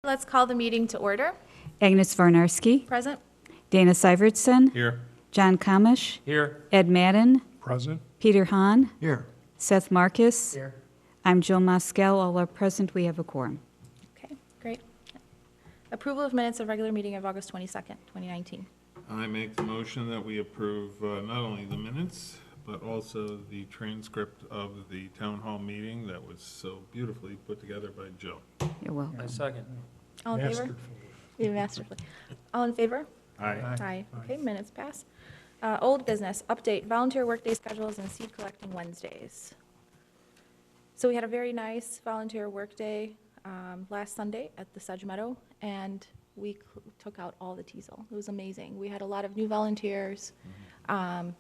Let's call the meeting to order. Agnes Varnarski, Present. Dana Syvertson, Here. John Kamish, Here. Ed Madden, Present. Peter Hahn, Here. Seth Marcus. Here. I'm Jill Moscow. All are present. We have a quorum. Okay, great. Approval of minutes of regular meeting of August 22nd, 2019. I make the motion that we approve not only the minutes, but also the transcript of the town hall meeting that was so beautifully put together by Jill. You're welcome. I second. All in favor? Yeah, masterfully. All in favor? Aye. Aye. Okay, minutes pass. Old business, update, volunteer workday schedules and seed collecting Wednesdays. So we had a very nice volunteer workday last Sunday at the Sedge Meadow, and we took out all the teasel. It was amazing. We had a lot of new volunteers, and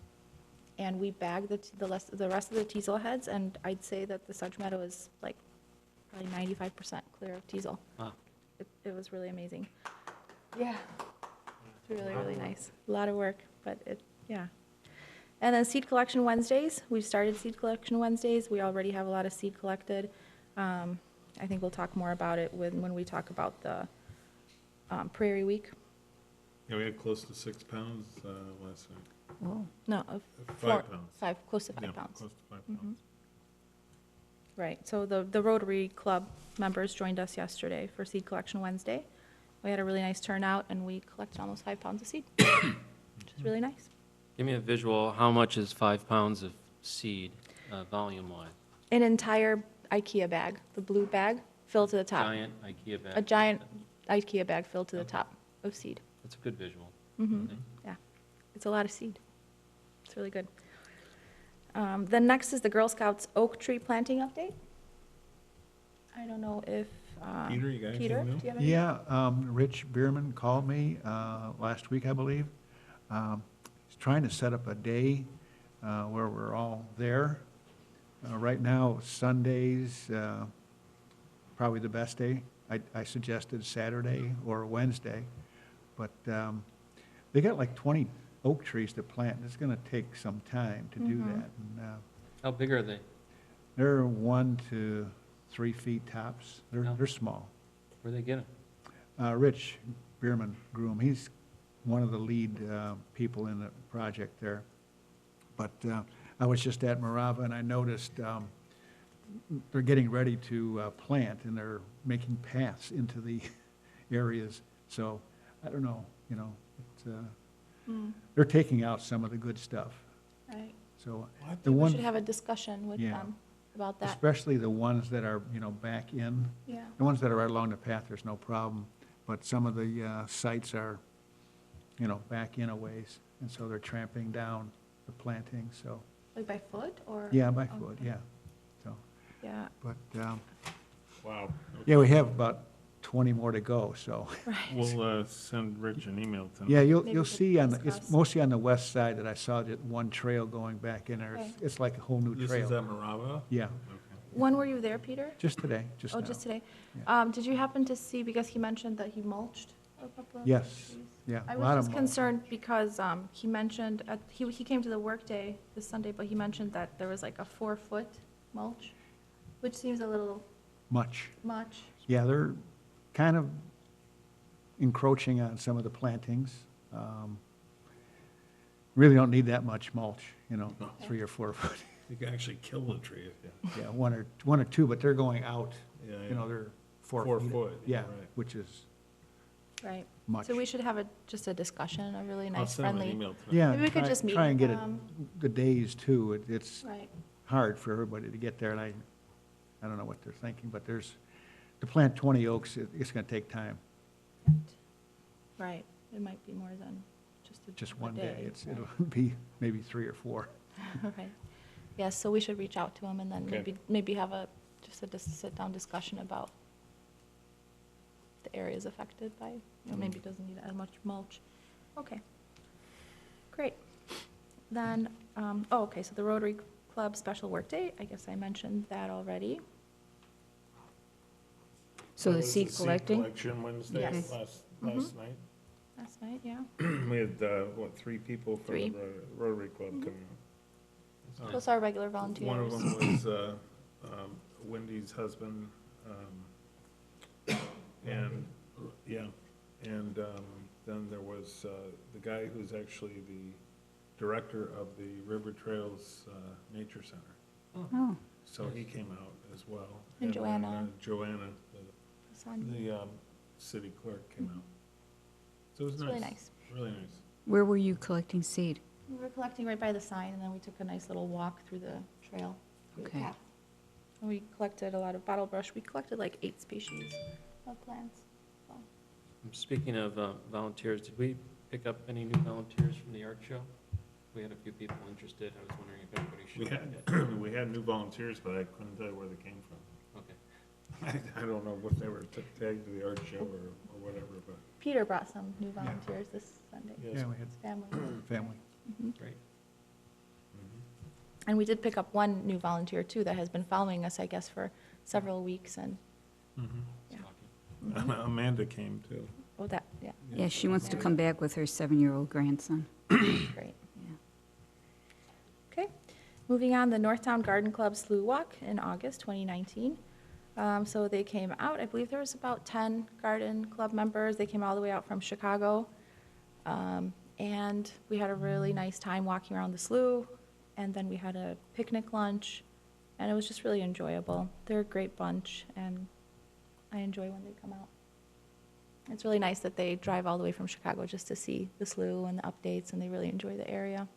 we bagged the rest of the teasel heads, and I'd say that the Sedge Meadow is like probably 95% clear of teasel. Wow. It was really amazing. Yeah. It's really, really nice. A lot of work, but yeah. And then seed collection Wednesdays. We've started seed collection Wednesdays. We already have a lot of seed collected. I think we'll talk more about it when we talk about the Prairie Week. Yeah, we had close to 6 pounds last night. Whoa. No, 5 pounds. close to 5 Yeah, pounds. close to 5 pounds. Right, so the Rotary Club members joined us yesterday for Seed Collection Wednesday. We had a really nice turnout, and we collected almost 5 pounds of seed, which is really nice. Give me a visual, how much is 5 pounds of seed, volume-wise? An entire IKEA bag, the blue bag, filled to the top. Giant IKEA bag? A giant IKEA bag filled to the Okay. top of seed. That's a good visual. Mhm. Okay. Yeah, it's a lot of seed. It's really good. Then next is the Girl Scouts oak tree planting update. I don't know if, Peter, you got anything Peter, new? do you have any? Yeah, Rich Bierman called me last week, I believe. He's trying to set up a day where we're all there. Right now, Sundays, probably the best day. I suggested Saturday or Wednesday, but they got like 20 oak trees to plant, and it's going to take some time to do that. And, How big are they? they're 1 to 3 feet tops. Oh. They're small. Where they get them? Rich Bierman grew 'em. He's one of the lead people in the project there. But I was just at Morava, and I noticed they're getting ready to plant, and they're making paths into the areas. So I don't know, it's, they're taking out some of the good stuff. Right. So What? the We ones, should have a discussion with Yeah. them about that. especially the ones that are, back in, Yeah. the ones that are right along the path, there's no problem. But some of the sites are, back in a ways, and so they're tramping down the planting, so, Like by foot or? yeah, by Oh, foot, okay. yeah. So, Yeah, but, Wow. yeah, we have about 20 more to go, so. right. We'll send Rich an email tonight. Yeah, Maybe you'll we could see it's discuss. mostly on the west side that I saw that one trail going back in there. Okay. It's like a whole new This trail. is at Morava? Yeah, Okay. When were you there, Peter? just today, just Oh, now. just today? Yeah. Did you happen to see, because he mentioned that he mulched a couple of Yes, trees? yeah. I a lot was of just them. concerned because he mentioned, he came to the workday this Sunday, but he mentioned that there was like a 4-foot mulch, which seems a little Much. much. Yeah, they're kind of encroaching on some of the plantings. Really don't need that much mulch, 3 or 4 foot. You can actually kill the tree if you. Yeah, one or two, but they're going out, Yeah, they're 4 4 feet. foot, Yeah, right. which is Right. much. So we should have just a discussion, a really I'll nice, send him an friendly. email tonight. Yeah, Maybe we could just meet try and with get it, them. the days too. It's Right, hard for everybody to get there, and I don't know what they're thinking, but to plant 20 oaks, it's going to take time, right. It might be more than just a one day. right. It'll be maybe 3 or 4. Right. Yes, so we should reach out to him and then Okay. maybe have just a sit-down discussion about the areas affected by, maybe it doesn't need as much mulch. Okay. Great. Then, okay, so the Rotary Club Special Workday, I guess I mentioned that already. So That the was seed collecting? collection Wednesday, Yes. last Mhm. night. Last night, yeah. We had, 3 people from the Three. Rotary Club Mhm. coming up. Those are regular volunteers. One of them was Wendy's husband, and And then there was the guy who's actually the director of the River Trails Nature Center. Oh, So he came out as well. And then, Joanna. Joanna, Son. the city clerk came out. So it was It's nice. really nice. Really nice. where were you collecting seed? We were collecting right by the sign, and then we took a nice little walk through the trail, through the Okay. path. And we collected a lot of bottle brush. We collected like 8 species of plants. So, Speaking of volunteers, did we pick up any new volunteers from the art show? We had a few people interested. I was wondering if everybody We showed up yet. had, we had new volunteers, but I couldn't tell you where they came from. Okay. I don't know if they were tagged to the art show or whatever, but. Peter brought some new volunteers this Sunday. Yes. Yeah, we had His family. family. Great. And we did pick up one new volunteer too that has been following us, I guess, for several weeks, and, It's Yeah. lucky. Amanda came too. oh, that, yeah, Yeah, she wants to come back with her 7-year-old grandson. great. Yeah. Okay, moving on, the Northtown Garden Club Slew Walk in August 2019. So they came out, I believe there was about 10 garden club members. They came all the way out from Chicago. And we had a really nice time walking around the slough. And then we had a picnic lunch, and it was just really enjoyable. They're a great bunch, and I enjoy when they come out. It's really nice that they drive all the way from Chicago just to see the slough and the updates, and they really enjoy the area.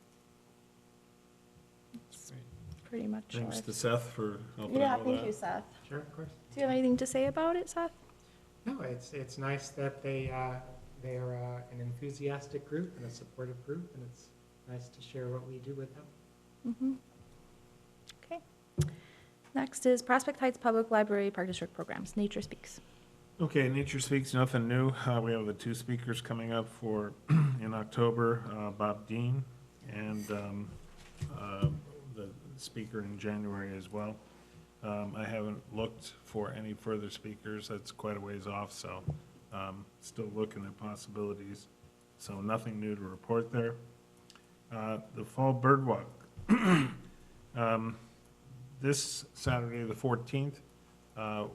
That's Great. pretty much all Thanks I've- to Seth for helping Yeah, out with that. thank you, Seth. Sure, of course. Do you have anything to say about it, Seth? No, it's nice that they're an enthusiastic group and a supportive group, and it's nice to share what we do with them. Mm-hmm. Okay. Next is Prospect Heights Public Library Park District Programs, Nature Speaks. Okay, Nature Speaks, nothing new. We have the 2 speakers coming up for, in October, Bob Dean, and the speaker in January as well. I haven't looked for any further speakers. That's quite a ways off, so still looking at possibilities. So nothing new to report there. The Fall Bird Walk. This Saturday, the 14th,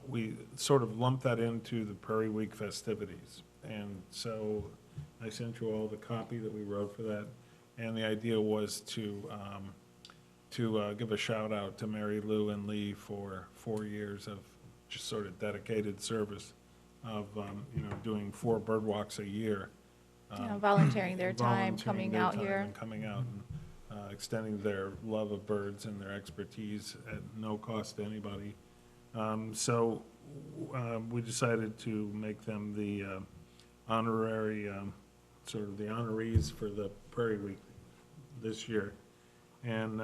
we sort of lumped that into the Prairie Week festivities. And so I sent you all the copy that we wrote for that. And the idea was to give a shout out to Mary Lou and Lee for 4 years of just sort of dedicated service of, doing 4 bird walks a year. Volunteering their time, volunteering coming their out time here. and coming out and extending their love of birds and their expertise at no cost to anybody. So we decided to make them the honorary, sort of the honorees for the Prairie Week this year. And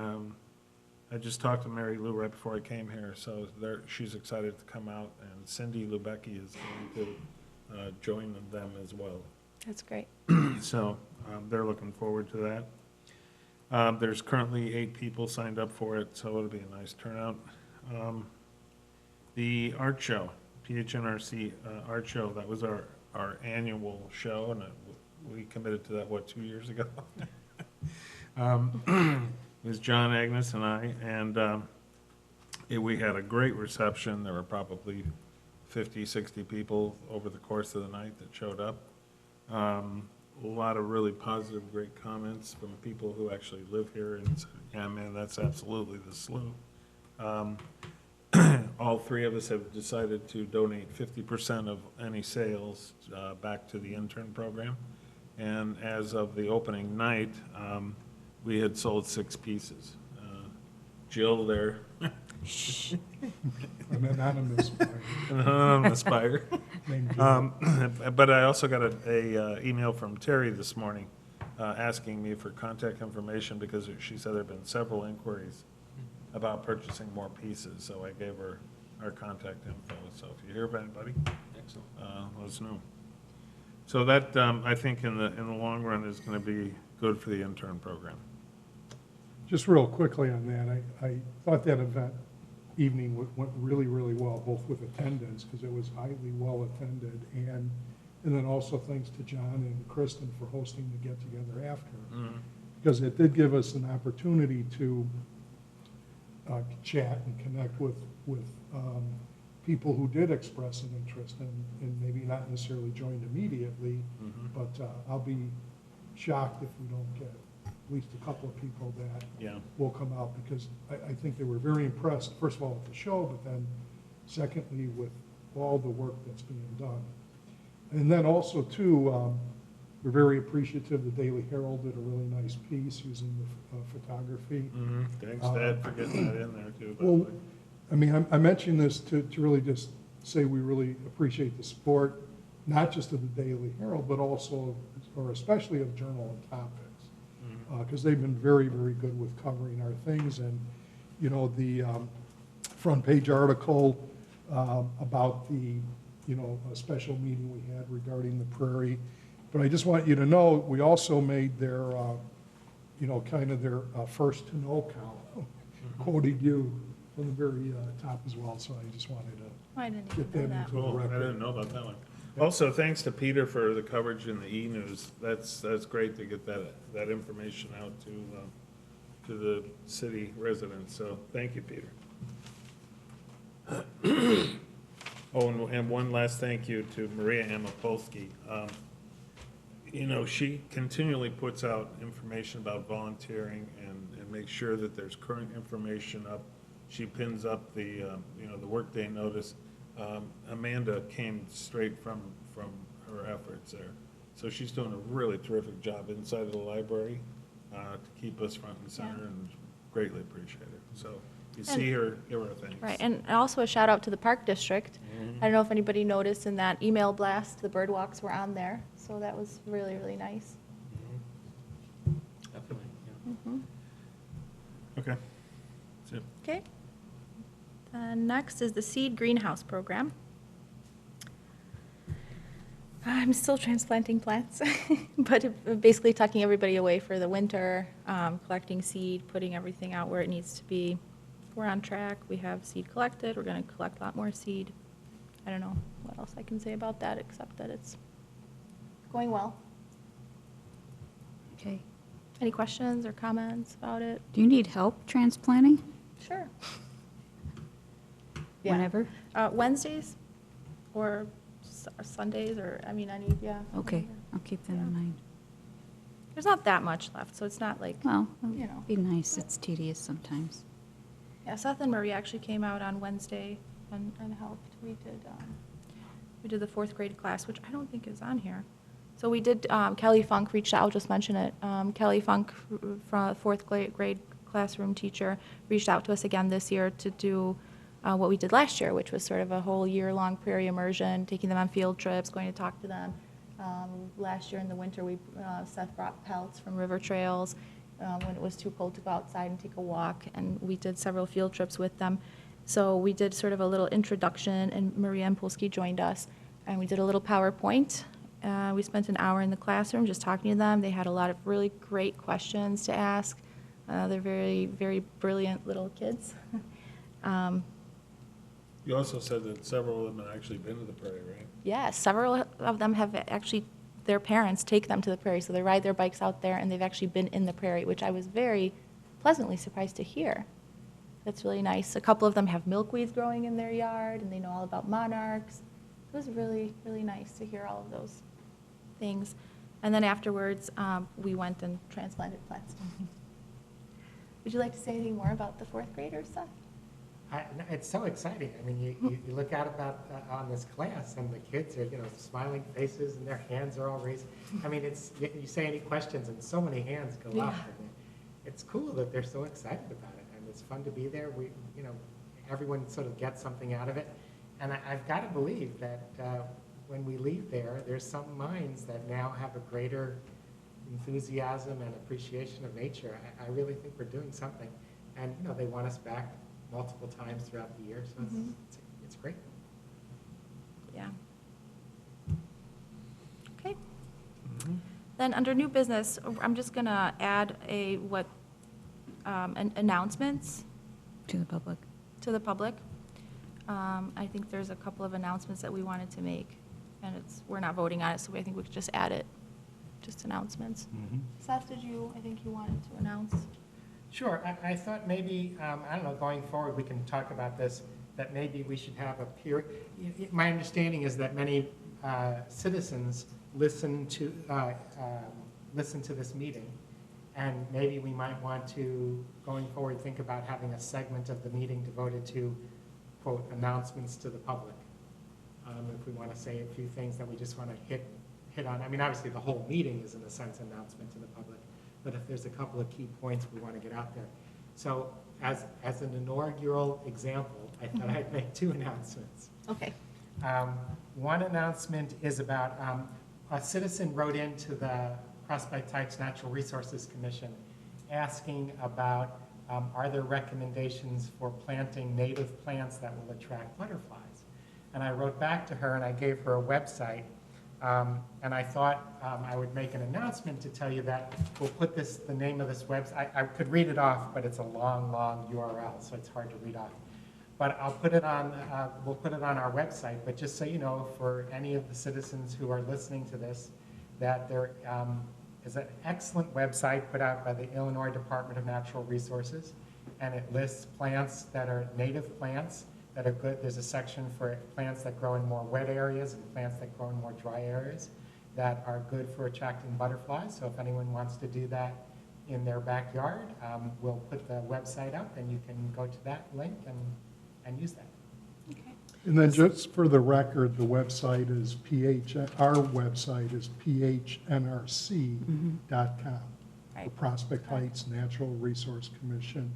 I just talked to Mary Lou right before I came here, so she's excited to come out, and Cindy Lubecki is going to join them as well. That's great. So they're looking forward to that. There's currently 8 people signed up for it, so it'll be a nice turnout. The art show, PHNRC art show, that was our annual show, and we committed to that, 2 years ago? It was John, Agnes, and I, and we had a great reception. There were probably 50, 60 people over the course of the night that showed up. A lot of really positive, great comments from people who actually live here and said, yeah, man, that's absolutely the slough. All 3 of us have decided to donate 50% of any sales back to the intern program. And as of the opening night, we had sold 6 pieces. Jill there, An anonymous buyer Aspire. named Jim. But I also got a email from Terry this morning asking me for contact information because she said there have been several inquiries about purchasing more pieces, so I gave her our contact info. So if you hear of anybody, Excellent. let us know. So that, I think in the long run is going to be good for the intern program. Just real quickly on that, I thought that event evening went really, really well, both with attendance, because it was highly well-attended, and then also thanks to John and Kristen for hosting the get-together after. Because it did give us an opportunity to chat and connect with people who did express an interest and maybe not necessarily joined immediately, Mhm. but I'll be shocked if we don't get at least a couple of people that Yeah. will come out, because I think they were very impressed, first of all, with the show, but then secondly, with all the work that's being done. And then also, too, we're very appreciative, the Daily Herald did a really nice piece using the photography. Mhm. Thanks, Dad, for getting that in there, too. by the Well, way. I mean, I mention this to really just say we really appreciate the support, not just of the Daily Herald, but also, or especially of Journal and Topics. Because they've been very, very good with covering our things. And, you know, the front page article about the, you know, a special meeting we had regarding the prairie. But I just want you to know, we also made their, you know, kind of their first to know column, quoted you from the very top as well. So I just wanted to I didn't get even know that that. into the Cool, I record. didn't know about that one. Also, thanks to Peter for the coverage in the e-news. That's great to get that information out to the city residents, so thank you, Peter. Oh, and one last thank you to Maria Amapolsky. You know, she continually puts out information about volunteering and makes sure that there's current information up. She pins up the, you know, the workday notice. Amanda came straight from her efforts there. So she's doing a really terrific job inside of the library to keep us front and center, and greatly appreciate it. So you see her, give her a thanks. Right, and also a shout out to the Park District. I don't know if anybody noticed in that email blast, the bird walks were on there, so that was really, really nice. Definitely, yeah. Mhm. Okay. That's it. Okay. Then next is the seed greenhouse program. I'm still transplanting plants, but basically tucking everybody away for the winter, collecting seed, putting everything out where it needs to be. We're on track. We have seed collected. We're going to collect a lot more seed. I don't know what else I can say about that, except that it's going well. Okay. Any questions or comments about it? Do you need help transplanting? Sure. Whenever? Wednesdays or Sundays, or, I mean, any, yeah. Okay, I'll keep that Yeah. in mind. There's not that much left, so it's not like, Well, You know. it'd be nice. It's tedious sometimes. yeah, Seth and Marie actually came out on Wednesday and helped. We did the fourth grade class, which I don't think is on here. So we did, Kelly Funk reached out, I'll just mention it. Kelly Funk, from fourth grade classroom teacher, reached out to us again this year to do what we did last year, which was sort of a whole year-long prairie immersion, taking them on field trips, going to talk to them. Last year in the winter, Seth brought pelts from River Trails when it was too cold to go outside and take a walk, and we did several field trips with them. So we did sort of a little introduction, and Maria Polsky joined us, and we did a little PowerPoint. We spent an hour in the classroom just talking to them. They had a lot of really great questions to ask. They're very, very brilliant little kids. You also said that several of them have actually been to the prairie, right? Yes, several of them have actually, their parents take them to the prairie, so they ride their bikes out there, and they've actually been in the prairie, which I was very pleasantly surprised to hear. That's really nice. A couple of them have milkweeds growing in their yard, and they know all about monarchs. It was really, really nice to hear all of those things. And then afterwards, we went and transplanted plants. Would you like to say anything more about the fourth graders, Seth? No, it's so exciting. I mean, you look out about on this class, and the kids are, you know, smiling faces, and their hands are all raised. I mean, it's, you say any questions, and so many hands go up. Yeah. And it's cool that they're so excited about it, and it's fun to be there. We, you know, everyone sort of gets something out of it. And I've got to believe that when we leave there, there's some minds that now have a greater enthusiasm and appreciation of nature. I really think we're doing something. And, you know, they want us back multiple times throughout the year, so Mhm. it's great. Yeah. Okay. Then under new business, I'm just gonna add announcements To the public. to the public. I think there's a couple of announcements that we wanted to make, and we're not voting on it, so I think we could just add it, just announcements. Seth, I think you wanted to announce? Sure, I thought maybe, I don't know, going forward, we can talk about this. that maybe we should have a peer, my understanding is that many citizens listen to this meeting, and maybe we might want to, going forward, think about having a segment of the meeting devoted to, quote, announcements to the public. If we want to say a few things that we just want to hit on. I mean, obviously, the whole meeting is, in a sense, an announcement to the public, but if there's a couple of key points we want to get out there. So as an inaugural example, I thought I'd make 2 announcements. Okay. One announcement is about, a citizen wrote into the Prospect Heights Natural Resources Commission asking about, are there recommendations for planting native plants that will attract butterflies? And I wrote back to her and I gave her a website, and I thought I would make an announcement to tell you that we'll put the name of this website, I could read it off, but it's a long, long URL, so it's hard to read off. But I'll put it on, we'll put it on our website, but just so you know, for any of the citizens who are listening to this, that there is an excellent website put out by the Illinois Department of Natural Resources, and it lists plants that are native plants that are good. There's a section for plants that grow in more wet areas and plants that grow in more dry areas that are good for attracting butterflies. So if anyone wants to do that in their backyard, we'll put the website up and you can go to that link and use that. Okay. And then just for the record, the website is our website is phnrc.com. The Right. Prospect Heights Natural Resource Commission,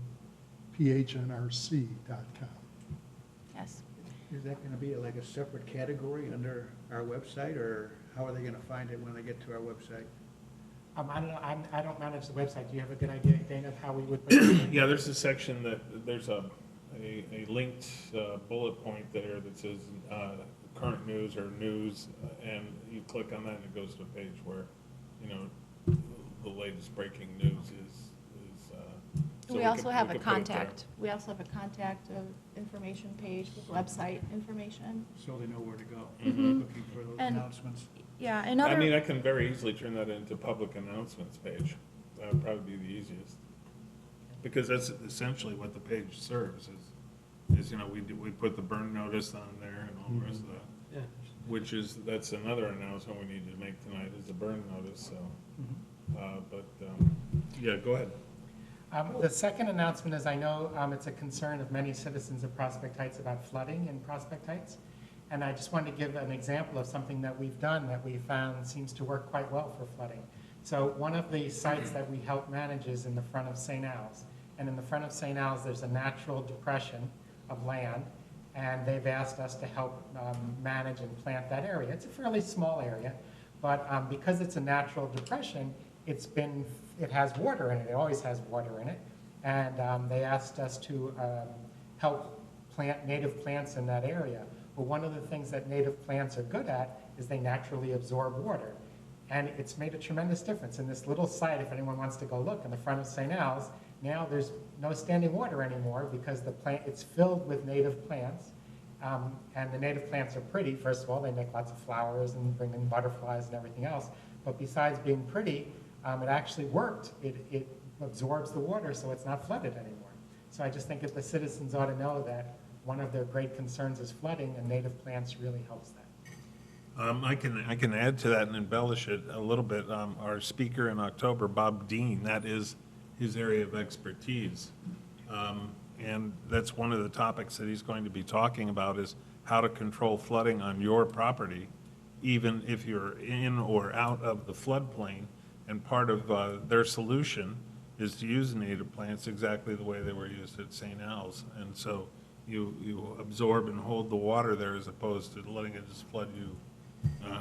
phnrc.com. Yes. Is that going to be like a separate category under our website, or how are they going to find it when they get to our website? I don't know, I don't manage the website. Do you have a good idea, Dana, of how we would put it? Yeah, there's a section there's a linked bullet point there that says current news or news, and you click on that and it goes to a page where, the latest breaking news is. So We also have a could put it there. contact, information page with website information. So they know where to go, Mhm. looking for those And- announcements. Yeah, I mean, I can very easily turn that into public announcements page. That would probably be the easiest. Because that's essentially what the page serves is we put the burn notice on there and all the rest of that. Yeah. That's another announcement we need to make tonight is the burn notice, so. Yeah, go ahead. The second announcement is, I know it's a concern of many citizens of Prospect Heights about flooding in Prospect Heights. And I just wanted to give an example of something that we've done that we found seems to work quite well for flooding. So one of the sites that we help manage is in the front of St. Al's. And in the front of St. Al's, there's a natural depression of land, and they've asked us to help manage and plant that area. It's a fairly small area, but because it's a natural depression, it has water in it. It always has water in it. And they asked us to help plant native plants in that area. But one of the things that native plants are good at is they naturally absorb water. And it's made a tremendous difference. In this little site, if anyone wants to go look, in the front of St. Al's, now there's no standing water anymore because it's filled with native plants. And the native plants are pretty. First of all, they make lots of flowers and bring in butterflies and everything else. But besides being pretty, it actually worked. It absorbs the water, so it's not flooded anymore. So I just think that the citizens ought to know that one of their great concerns is flooding, and native plants really helps that. I can add to that and embellish it a little bit. Our speaker in October, Bob Dean, that is his area of expertise. And that's one of the topics that he's going to be talking about is how to control flooding on your property, even if you're in or out of the floodplain. And part of their solution is to use native plants exactly the way they were used at St. Al's. And so you absorb and hold the water there as opposed to letting it just flood you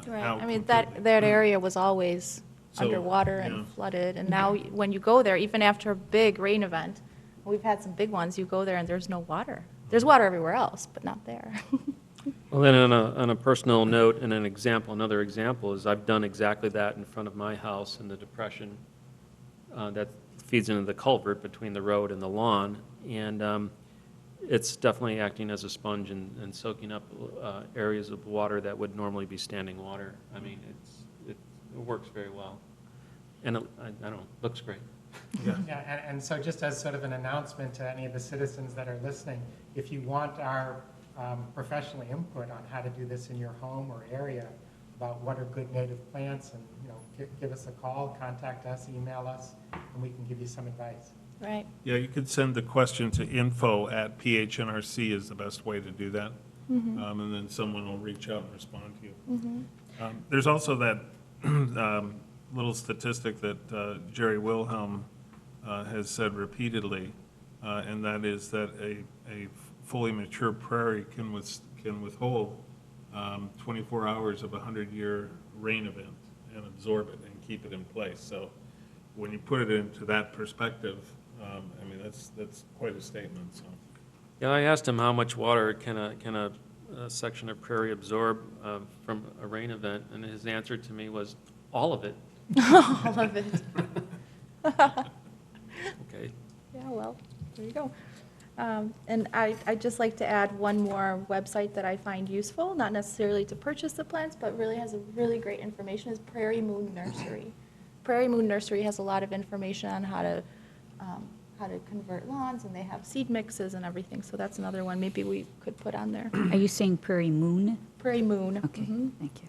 Right, out I mean, completely. that area was always So, underwater yeah. and flooded, and now when you go there, even after a big rain event, we've had some big ones, you go there and there's no water. There's water everywhere else, but not there. Well, then on a personal note and another example is I've done exactly that in front of my house in the depression that feeds into the culvert between the road and the lawn. And it's definitely acting as a sponge and soaking up areas of water that would normally be standing water. I mean, it works very well. And I don't know, looks great. Yeah. Yeah, and so just as sort of an announcement to any of the citizens that are listening, if you want our professional input on how to do this in your home or area, about what are good native plants, and, you know, give us a call, contact us, email us, and we can give you some advice. Right. Yeah, you could send the question to info@phnrc is the best way to do that. And then someone will reach out and respond to you. There's also that little statistic that Jerry Wilhelm has said repeatedly, and that is that a fully mature prairie can withhold 24 hours of a 100-year rain event and absorb it and keep it in place. So when you put it into that perspective, I mean, that's quite a statement, so. Yeah, I asked him how much water can a section of prairie absorb from a rain event, and his answer to me was, all of it. All of it. Okay. Yeah, well, there you go. And I'd just like to add one more website that I find useful, not necessarily to purchase the plants, but really has a really great information, is Prairie Moon Nursery. Prairie Moon Nursery has a lot of information on how to convert lawns, and they have seed mixes and everything, so that's another one maybe we could put on there. Are you saying Prairie Moon? Prairie Moon. Okay, Mhm. thank you.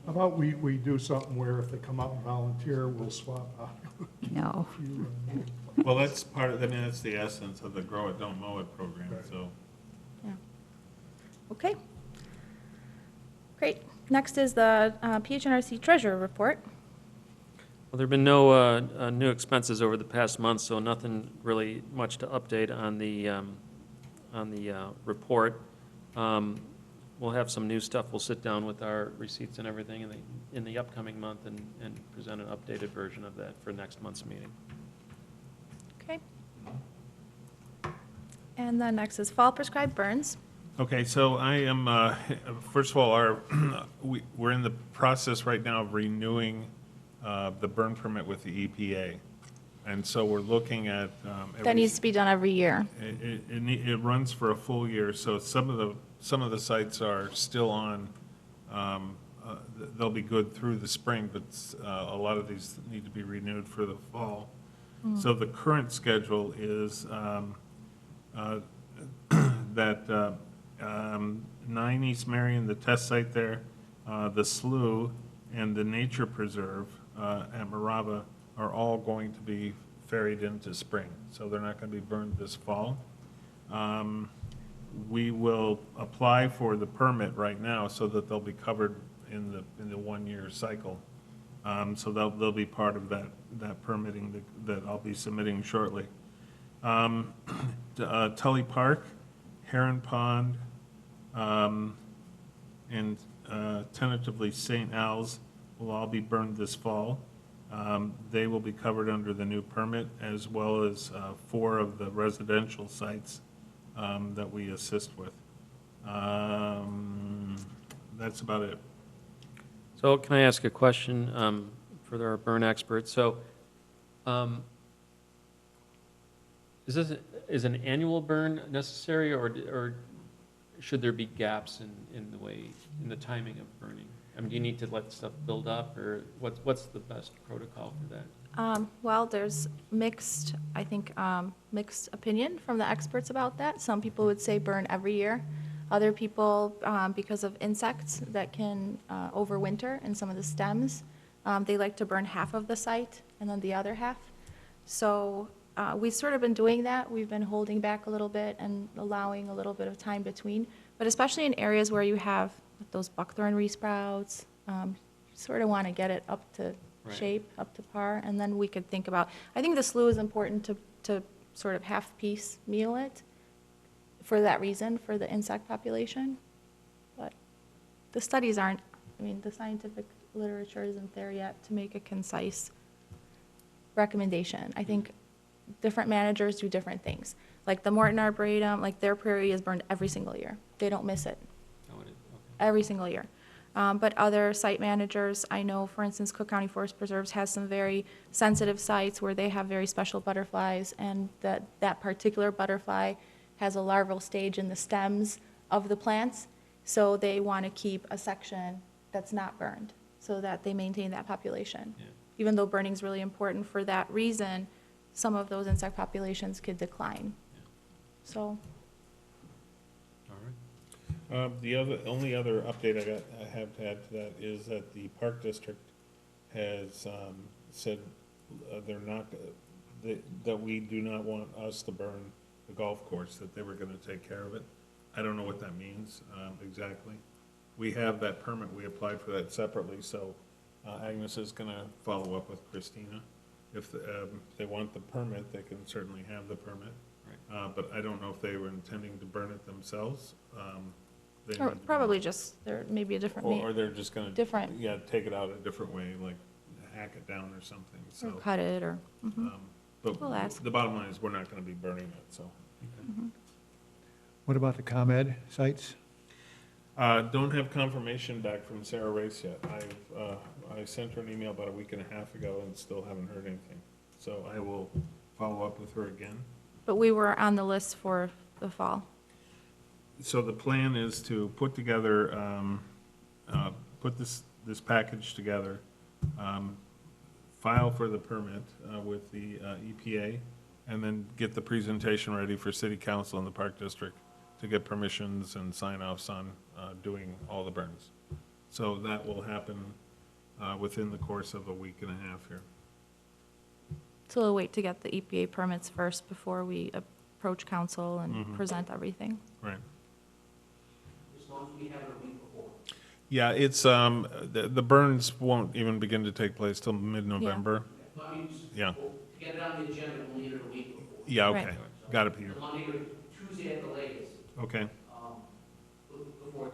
How about we do something where if they come out and volunteer, we'll swap out No. a few. Well, that's part of, I mean, that's the essence of the Grow It, Don't Mow It program, Right. so. Yeah. Okay. Great. Next is the PHNRC Treasurer Report. Well, there've been no new expenses over the past month, so nothing really much to update on the report. We'll have some new stuff. We'll sit down with our receipts and everything in the upcoming month and present an updated version of that for next month's meeting. Okay. And then next is fall prescribed burns. Okay, so I am, first of all, we're in the process right now of renewing the burn permit with the EPA. And so we're looking at. That needs to be done every year. It runs for a full year, so some of the sites are still on, they'll be good through the spring, but a lot of these need to be renewed for the fall. So the current schedule is that 9 East Marion, the test site there, the slough, and the nature preserve at Marava are all going to be ferried into spring, so they're not going to be burned this fall. We will apply for the permit right now so that they'll be covered in the 1-year cycle. So they'll be part of that permitting that I'll be submitting shortly. Tully Park, Heron Pond, and tentatively St. Al's will all be burned this fall. They will be covered under the new permit, as well as 4 of the residential sites that we assist with. That's about it. So can I ask a question for our burn expert? So is an annual burn necessary, or should there be gaps in the timing of burning? I mean, do you need to let stuff build up, or what's the best protocol for that? Well, there's mixed opinion from the experts about that. Some people would say burn every year. Other people, because of insects that can overwinter in some of the stems, they like to burn half of the site and then the other half. So we've sort of been doing that. We've been holding back a little bit and allowing a little bit of time between. But especially in areas where you have those buckthorn resprouts, you sort of want to get it up to Right. shape, up to par, and then we could think about, I think the slough is important to sort of half-piece meal it for that reason, for the insect population. But the studies aren't, I mean, the scientific literature isn't there yet to make a concise recommendation. I think different managers do different things. Like the Morton Arboretum, like their prairie is burned every single year. They don't miss it, Oh, it is, okay. every single year. But other site managers, I know, for instance, Cook County Forest Preserves has some very sensitive sites where they have very special butterflies, and that particular butterfly has a larval stage in the stems of the plants, so they want to keep a section that's not burned, so that they maintain that population. Yeah. even though burning's really important for that reason, some of those insect populations could decline. So, All right. The only other update I have to add to that is that the Park District has said they're not, that we do not want us to burn the golf course, that they were gonna take care of it. I don't know what that means exactly. We have that permit, we applied for that separately, so Agnes is gonna follow up with Christina. If they want the permit, they can certainly have the permit. But I don't know if they were intending to burn it themselves. They or need to- probably just, there may be a different, Or they're just gonna. different- Yeah, take it out a different way, like hack it down or something, or so. cut it, or, mhm. But We'll ask. the bottom line is, we're not gonna be burning it, so. What about the ComEd sites? Don't have confirmation back from Sarah Race yet. I sent her an email about a week and a half ago and still haven't heard anything. So I will follow up with her again. But we were on the list for the fall. So the plan is to put together, put this package together, file for the permit with the EPA, and then get the presentation ready for City Council and the Park District to get permissions and sign-offs on doing all the burns. So that will happen within the course of a week and a half here. So we'll wait to get the EPA permits first before we approach council and present everything. Right. As long as we have it a week before. Yeah, it's, the burns won't even begin to take place till mid-November. I mean, Yeah. to get it on the agenda, we'll need it a week before. Yeah, okay. Right. Got it, Peter. Monday or Tuesday at the latest, Okay, before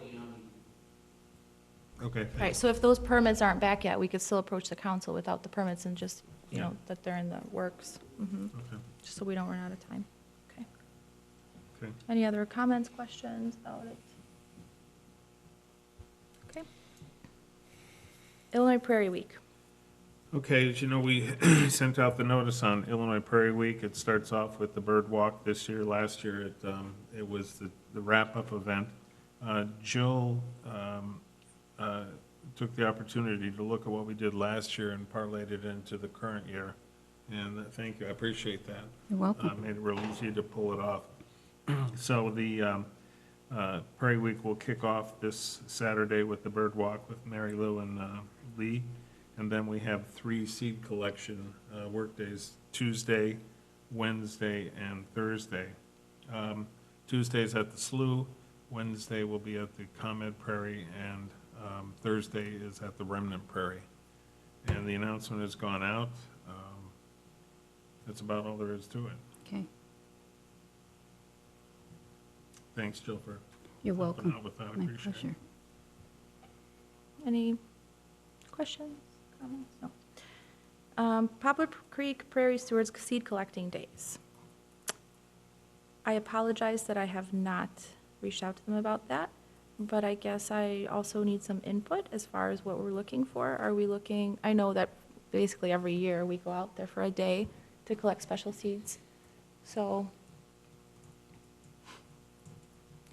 the, okay. Right, so if those permits aren't back yet, we could still approach the council without the permits and just, you Yeah. know, that they're in the works. Okay, Just so we don't run out of time. Okay. okay. Any other comments, questions about it? Okay. Illinois Prairie Week. Okay, as you know, we sent out the notice on Illinois Prairie Week. It starts off with the Bird Walk this year. Last year, it was the wrap-up event. Jill took the opportunity to look at what we did last year and parlayed it into the current year. And thank you, I appreciate that. You're welcome. Made it real easy to pull it off. So the Prairie Week will kick off this Saturday with the Bird Walk with Mary Lou and Lee. And then we have 3 seed collection workdays, Tuesday, Wednesday, and Thursday. Tuesday's at the Slough, Wednesday will be at the ComEd Prairie, and Thursday is at the Remnant Prairie. And the announcement has gone out. That's about all there is to it. Okay, Thanks, Jill, for you're helping welcome. out with that. I My appreciate it. pleasure. Any questions, comments? No. Poplar Creek Prairie Stewards Seed Collecting Days. I apologize that I have not reached out to them about that, but I guess I also need some input as far as what we're looking for. Are we looking, I know that basically every year we go out there for a day to collect special seeds. So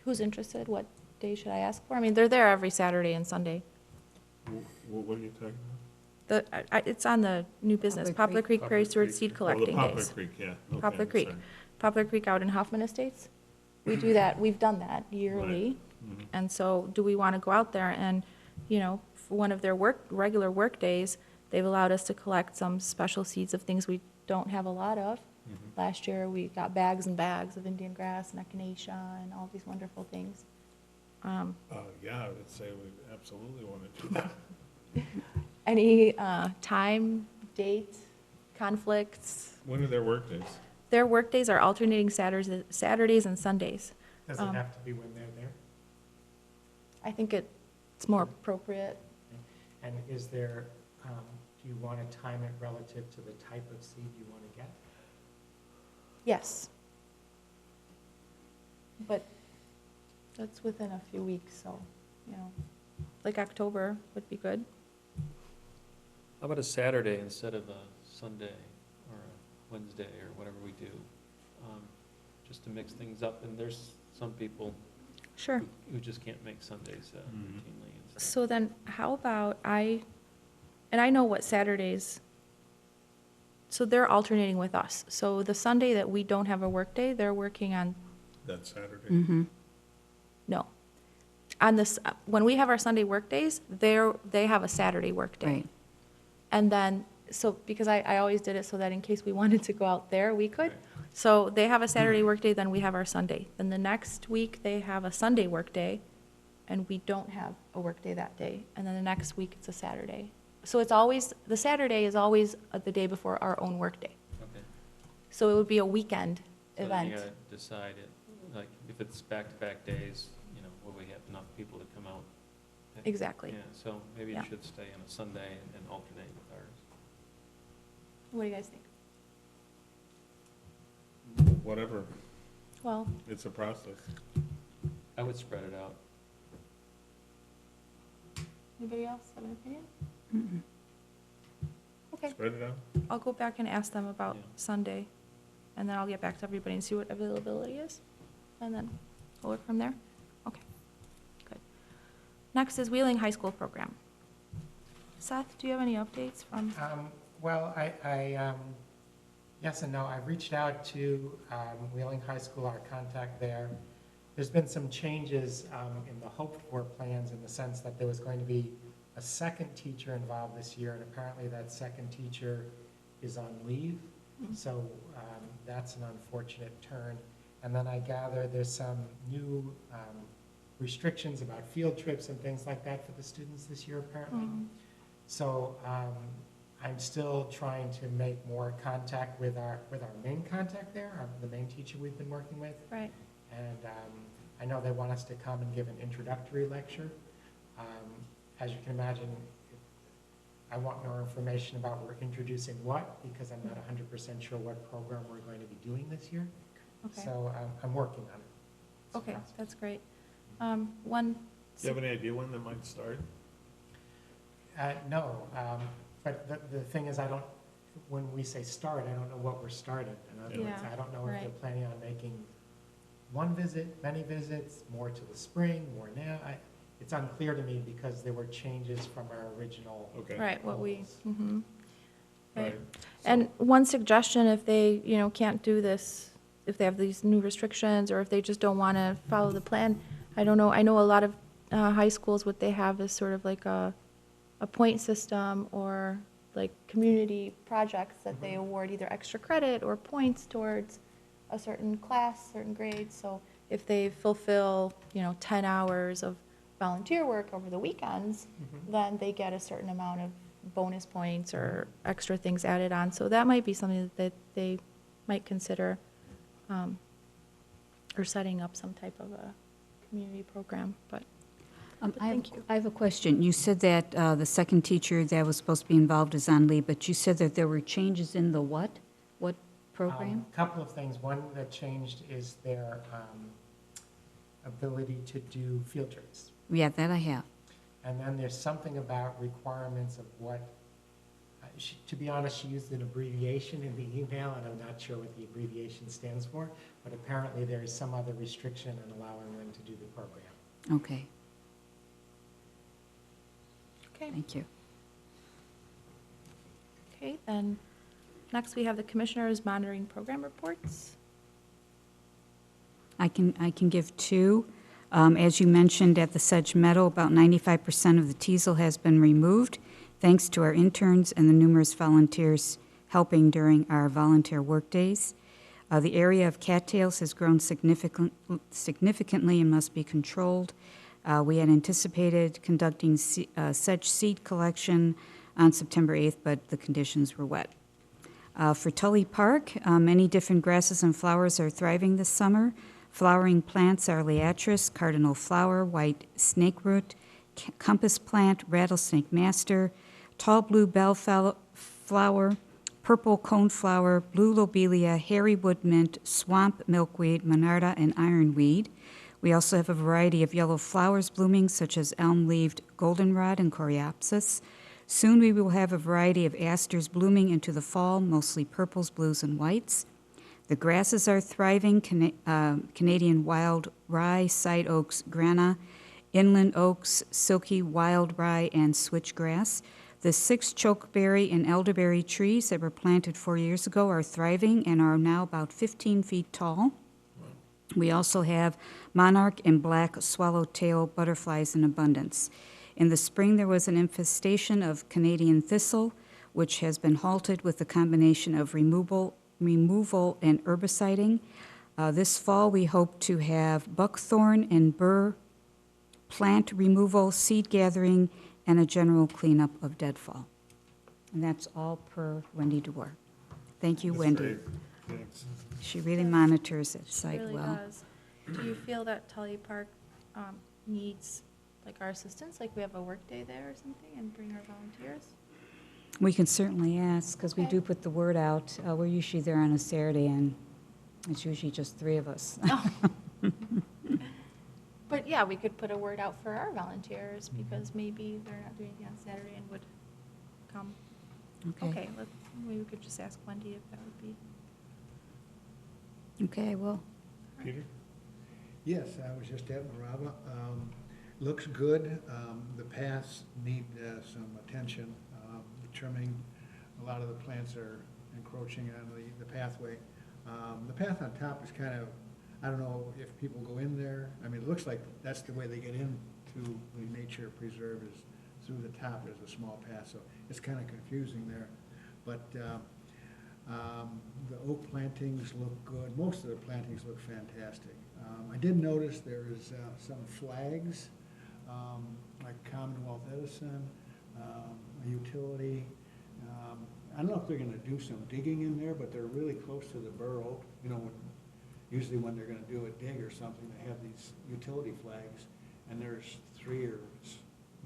who's interested? What day should I ask for? I mean, they're there every Saturday and Sunday. What are you talking It's on the new business, Poplar Creek about? Prairie Steward Seed Oh, Collecting the Poplar Days. Creek, yeah. Okay, Poplar Creek. sorry. Poplar Creek out in Hoffman Estates. We do that, we've done that yearly. Mhm. And so do we want to go out there and, you know, for one of their regular work days, they've allowed us to collect some special seeds of things we don't have a lot of. Mhm. Last year, we got bags and bags of Indian grass and echinacea and all these wonderful things. Yeah, I would say we absolutely want to do that. Any time, date, conflicts? When are their workdays? Their workdays are alternating Saturdays and Sundays. Does it have to be when they're there? I think it's more appropriate. And is there, do you want to time it relative to the type of seed you want to get? Yes. But that's within a few weeks, so, you know, like October would be good. How about a Saturday instead of a Sunday or a Wednesday or whatever we do? Just to mix things up, and there's some people Sure. who just can't make Sundays Mhm. routinely and stuff. So then, how about and I know what Saturdays So they're alternating with us. So the Sunday that we don't have a workday, they're working on, That Saturday. Mm-hmm. no. On this, when we have our Sunday workdays, they have a Saturday workday. Right. And then, so, because I always did it so that in case we wanted to go out there, we could. Right. So they have a Saturday workday, then we have our Sunday. Then the next week, they have a Sunday workday, and we don't have a workday that day. And then the next week, it's a Saturday. So it's always, the Saturday is always the day before our own workday. Okay. So it would be a weekend So then event. you gotta decide it, like, if it's back-to-back days, you know, will we have enough people to come out? Exactly. Yeah, so maybe it Yeah. should stay on a Sunday and alternate with ours. What do you guys think? Whatever, Well, it's a process. I would spread it out. anybody else have an opinion? Mm-mm. Okay, Spread it out. I'll go back and ask them about Yeah. Sunday, and then I'll get back to everybody and see what availability is, and then we'll work from there. Okay, good. Next is Wheeling High School program. Seth, do you have any updates from? Well, yes and no. I've reached out to Wheeling High School, our contact there. There's been some changes in the hoped-for plans in the sense that there was going to be a second teacher involved this year, and apparently that second teacher is on leave. So that's an unfortunate turn. And then I gather there's some new restrictions about field trips and things like that for the students this year, apparently. So I'm still trying to make more contact with our main contact there, the main teacher we've been working with. Right. And I know they want us to come and give an introductory lecture. As you can imagine, I want more information about we're introducing what, because I'm not 100% sure what program we're going to be doing this year. Okay, So I'm working on it. It's a okay, process. that's great. One, Do you have any idea when that might start? No, but the thing is, when we say start, I don't know what we're starting. In other words, Yeah, I don't know if they're right. planning on making one visit, many visits, more to the spring, more now. It's unclear to me because there were changes from our original. Okay. right, what we, goals. mhm. All Right. right. And one suggestion, if they, can't do this, if they have these new restrictions, or if they just don't want to follow the plan, I don't know, I know a lot of high schools, what they have is sort of like a point system, or like community projects that they award either extra credit or points towards a certain class, certain grade. So if they fulfill, 10 hours of volunteer work over the weekends, then they get a certain amount of bonus points or extra things added on. So that might be something that they might consider, or setting up some type of a community program, but thank you. I have a question. You said that the second teacher that was supposed to be involved is on leave, but you said that there were changes in the what? What program? A couple of things. One that changed is their ability to do field trips. Yeah, that I have. And then there's something about requirements of what, to be honest, she used an abbreviation in the email, and I'm not sure what the abbreviation stands for, but apparently there is some other restriction in allowing them to do the program. Okay, Okay, thank you. okay, then, next we have the Commissioners Monitoring Program Reports. I can give two. As you mentioned, at the Sedge Meadow, about 95% of the teasel has been removed, thanks to our interns and the numerous volunteers helping during our volunteer workdays. The area of cattails has grown significantly and must be controlled. We had anticipated conducting sedge seed collection on September 8th, but the conditions were wet. For Tully Park, many different grasses and flowers are thriving this summer. Flowering plants are liatris, cardinal flower, white snakeroot, compass plant, rattlesnake master, tall blue bellflower, purple coneflower, blue lobelia, hairy woodmint, swamp milkweed, monarda, and ironweed. We also have a variety of yellow flowers blooming, such as elm-leaved goldenrod and coreopsis. Soon we will have a variety of asters blooming into the fall, mostly purples, blues, and whites. The grasses are thriving, Canadian wild rye, side oaks, grana, inland oaks, silky wild rye, and switchgrass. The 6 chokeberry and elderberry trees that were planted 4 years ago are thriving and are now about 15 feet tall. We also have monarch and black swallowtail butterflies in abundance. In the spring, there was an infestation of Canadian thistle, which has been halted with a combination of removal and herbiciding. This fall, we hope to have buckthorn and burr plant removal, seed gathering, and a general cleanup of deadfall. And that's all per Wendy DeWar. Thank you, That's Wendy. great. Thanks. She really monitors that She site really well. does. Do you feel that Tully Park needs, like, our assistance? Like, we have a work day there or something and bring our volunteers? We can certainly ask, because we Okay. do put the word out. We're usually there on a Saturday, and it's usually just 3 of us. But yeah, we could put a word out for our volunteers because maybe they're not doing anything on Saturday and would come. Okay, maybe we could just ask Wendy if that would be. Okay, I will. Peter? Yes, I was just at Marava. Looks good. The paths need some attention. The trimming, a lot of the plants are encroaching on the pathway. The path on top is kind of, I don't know if people go in there. I mean, it looks like that's the way they get into the nature preserve is through the top. There's a small path, so it's kind of confusing there. But the oak plantings look good. Most of the plantings look fantastic. I did notice there is some flags, like Commonwealth Edison, a utility. I don't know if they're gonna do some digging in there, but they're really close to the bur oak. You know, usually when they're gonna do a dig or something, they have these utility flags, and there's 3 or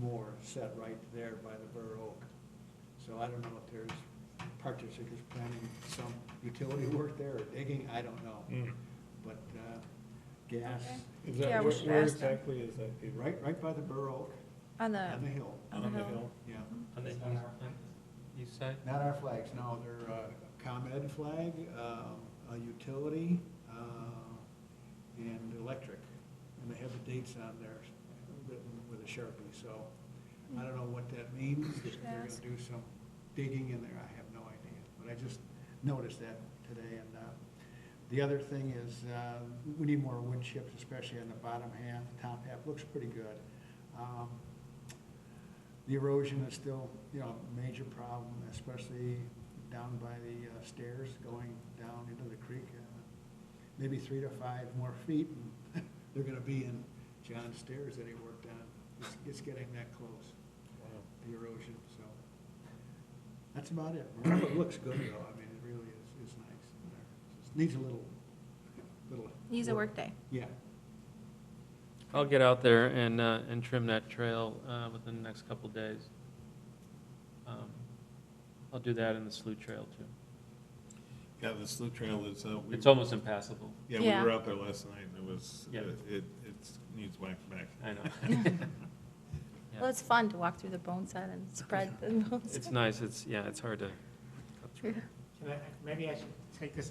more set right there by the bur oak. So I don't know if there's participants planning some utility work there or digging, I don't know. But gas, Is Yeah, that, we should where ask them. exactly is that, Peter? right by the bur oak, On the, on the hill, on the hill. yeah. On the east side? Not our flags, no, they're a ComEd flag, a utility, and electric. And they have the dates on there written with a Sharpie, so I don't know what that means. If they're Yes. gonna do some digging in there, I have no idea. But I just noticed that today. And the other thing is, we need more wood chips, especially on the bottom half. Top half looks pretty good. The erosion is still, you know, a major problem, especially down by the stairs going down into the creek. Maybe 3 to 5 more feet, and they're gonna be in John's stairs that he worked on. It's getting that close, the erosion, so. That's about it. It looks good, though. I mean, it really is nice in there. Just needs a little. Needs a work day. Yeah. I'll get out there and trim that trail within the next couple days. I'll do that in the slough trail too. Yeah, the slough trail is, It's almost impassable. yeah, Yeah. we were out there last night, and it was, Yeah. it needs whacked back. I know. Yeah. Well, it's fun to walk through the bone set and spread the bones. It's nice, it's hard to cut through. Maybe I should take this,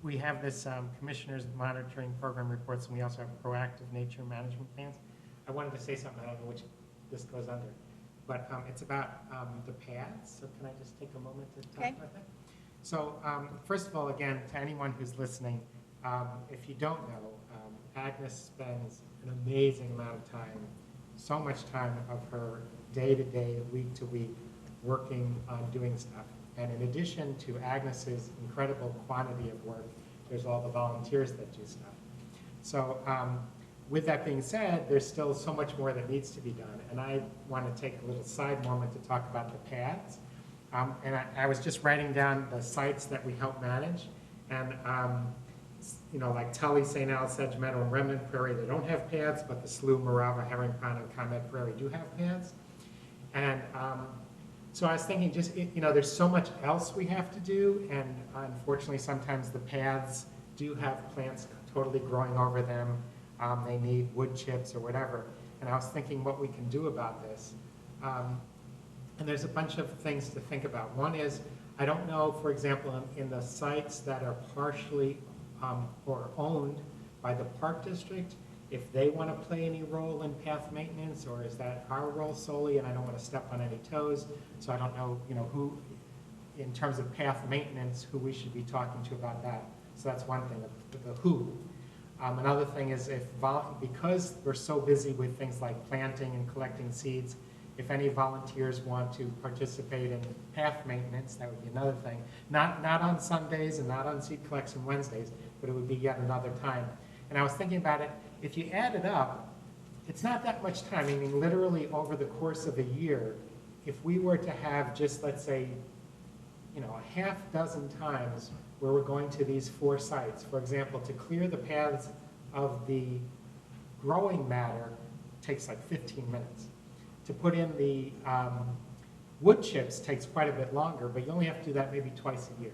we have this Commissioners Monitoring Program reports, and we also have proactive nature management plans. I wanted to say something, I don't know which this goes under, but it's about the paths, so can I just take a moment to talk Okay. about that? So, first of all, again, to anyone who's listening, if you don't know, Agnes spends an amazing amount of time, so much time of her day-to-day, week-to-week, working on doing stuff. And in addition to Agnes's incredible quantity of work, there's all the volunteers that do stuff. So with that being said, there's still so much more that needs to be done. And I want to take a little side moment to talk about the paths. And I was just writing down the sites that we help manage. And, you know, like Tully, St. Al, Sedge Meadow, and Remnant Prairie, they don't have paths, but the Slough, Marava, Herring Pond, and ComEd Prairie do have paths. And so I was thinking just, you know, there's so much else we have to do, and unfortunately, sometimes the paths do have plants totally growing over them. They need wood chips or whatever. And I was thinking what we can do about this. And there's a bunch of things to think about. One is, I don't know, for example, in the sites that are partially or owned by the Park District, if they want to play any role in path maintenance, or is that our role solely? And I don't want to step on any toes, so I don't know, who, in terms of path maintenance, who we should be talking to about that. So that's one thing, the who. Another thing is because we're so busy with things like planting and collecting seeds, if any volunteers want to participate in path maintenance, that would be another thing. Not on Sundays and not on seed collection Wednesdays, but it would be yet another time. And I was thinking about it, if you add it up, it's not that much time. I mean, literally over the course of a year, if we were to have just, let's say, a half dozen times where we're going to these 4 sites. For example, to clear the paths of the growing matter takes like 15 minutes. To put in the wood chips takes quite a bit longer, but you only have to do that maybe twice a year.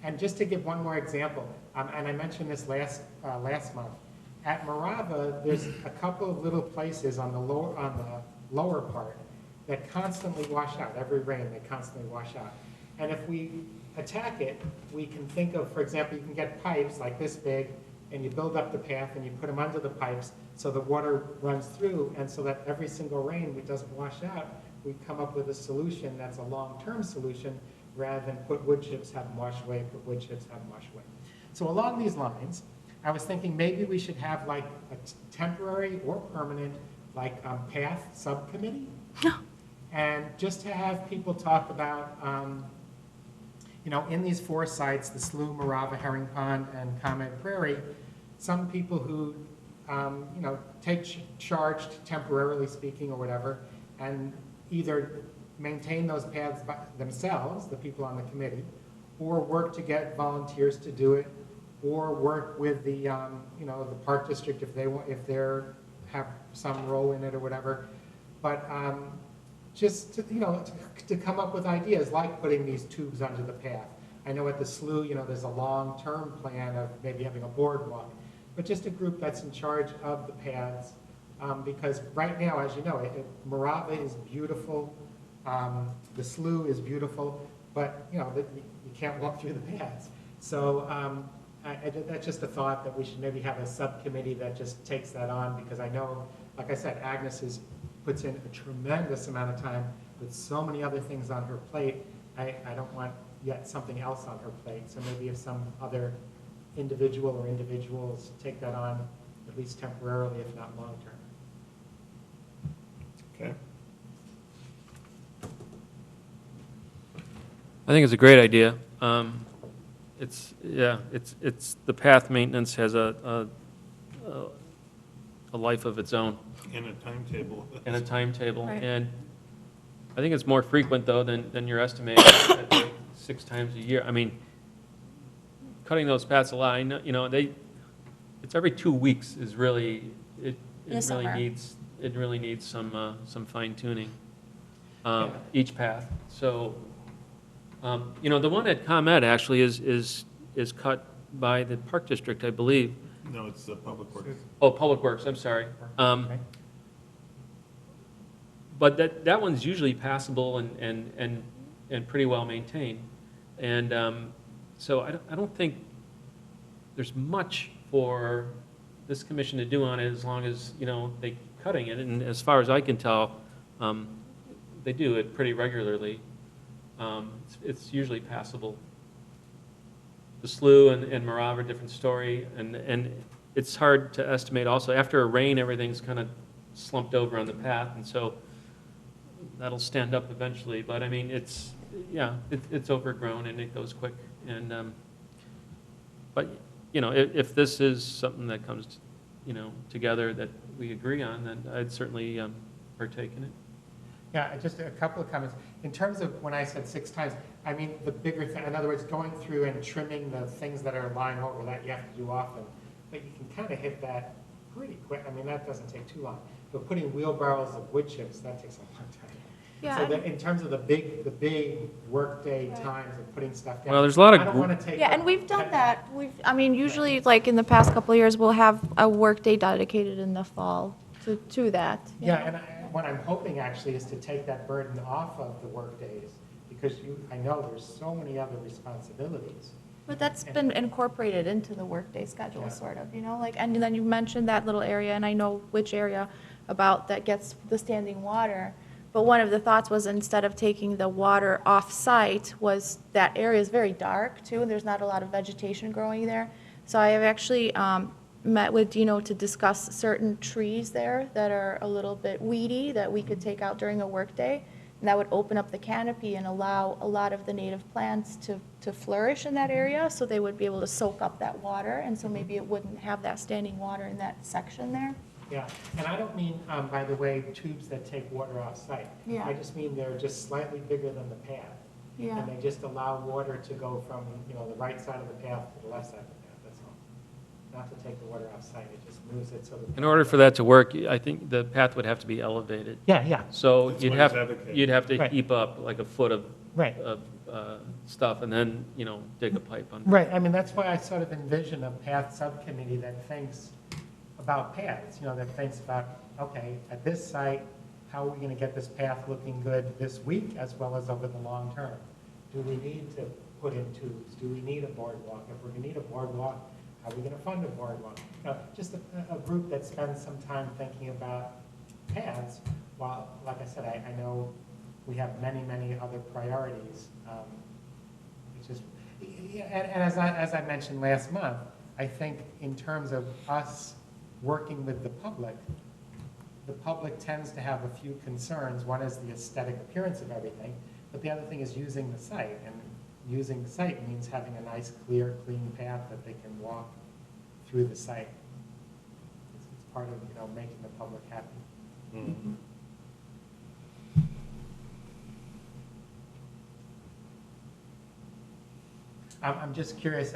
And just to give one more example, and I mentioned this last month, at Morava, there's a couple of little places on the lower part that constantly wash out. Every rain, they constantly wash out. And if we attack it, we can think of, for example, you can get pipes like this big, and you build up the path, and you put them under the pipes so the water runs through, and so that every single rain it doesn't wash out. We come up with a solution that's a long-term solution, rather than put wood chips, have them wash away, put wood chips, have them wash away. So along these lines, I was thinking maybe we should have like a temporary or permanent path subcommittee. And just to have people talk about, in these 4 sites, the Slough, Morava, Herring Pond, and ComEd Prairie, some people who, take charge, temporarily speaking or whatever, and either maintain those paths by themselves, the people on the committee, or work to get volunteers to do it, or work with the, the park district if they have some role in it or whatever. But just to come up with ideas like putting these tubes under the path. I know at the Slough, there's a long-term plan of maybe having a boardwalk, but just a group that's in charge of the paths. Because right now, as you know, Morava is beautiful, the Slough is beautiful, but you can't walk through the paths. So that's just a thought that we should maybe have a subcommittee that just takes that on, because I know, like I said, Agnes puts in a tremendous amount of time with so many other things on her plate. I don't want yet something else on her plate. So maybe if some other individual or individuals take that on, at least temporarily, if not long term. Okay. I think it's a great idea. It's the path maintenance has a life of its own. In a timetable. And a timetable. Right. And I think it's more frequent, though, than you're estimating, at like 6 times a year. I mean, cutting those paths a lot, it's every 2 weeks is really, it really needs some fine tuning, each path. So, the one at ComEd actually is cut by the Park District, I believe. No, it's the Public Works. Oh, Public Works, I'm sorry. Okay. But that one's usually passable and pretty well maintained. And so I don't think there's much for this commission to do on it as long as, they keep cutting it. And as far as I can tell, they do it pretty regularly. It's usually passable. The Slough and Morava are a different story, and it's hard to estimate also. After a rain, everything's kind of slumped over on the path, and so that'll stand up eventually. But I mean, it's overgrown and it goes quick. And but if this is something that comes together that we agree on, then I'd certainly partake in it. Yeah, just a couple of comments. In terms of when I said 6 times, I mean the bigger thing, in other words, going through and trimming the things that are lying over that you have to do often. But you can kind of hit that pretty quick. I mean, that doesn't take too long. But putting wheelbarrows of wood chips, that takes a long time. Yeah, So that in terms of the big workday times of putting stuff down. Well, there's a lot of I don't want to take. Yeah, and we've done that. Usually, like in the past couple of years, we'll have a workday dedicated in the fall to that. Yeah, and what I'm hoping actually is to take that burden off of the work days, because I know there's so many other responsibilities. But that's been incorporated into the workday schedule, Yeah. sort of, like, and then you mentioned that little area, and I know which area about that gets the standing water. But one of the thoughts was instead of taking the water off-site, was that area is very dark too, and there's not a lot of vegetation growing there. So I have actually met with Dino to discuss certain trees there that are a little bit weedy that we could take out during a workday. And that would open up the canopy and allow a lot of the native plants to flourish in that area, so they would be able to soak up that water, and so maybe it wouldn't have that standing water in that section there. Yeah, and I don't mean, by the way, tubes that take water off-site. Yeah. I just mean they're just slightly bigger than the path. Yeah. And they just allow water to go from, the right side of the path to the left side of the path, that's all. Not to take the water off-site, it just moves it so that. In order for that to work, I think the path would have to be elevated. Yeah, yeah, So That's you'd what have, he's advocating. you'd have to Right. heap up like a foot of right. stuff, and then, dig a pipe under. Right, I mean, that's why I sort of envision a path subcommittee that thinks about paths, that thinks about, okay, at this site, how are we gonna get this path looking good this week as well as over the long term? Do we need to put in tubes? Do we need a boardwalk? If we're gonna need a boardwalk, how are we gonna fund a boardwalk? Just a group that spends some time thinking about paths, while, like I said, I know we have many, many other priorities. It's just, and as I mentioned last month, I think in terms of us working with the public tends to have a few concerns. One is the aesthetic appearance of everything, but the other thing is using the site. And using the site means having a nice, clear, clean path that they can walk through the site. It's part of, making the public happy. Mhm. I'm just curious,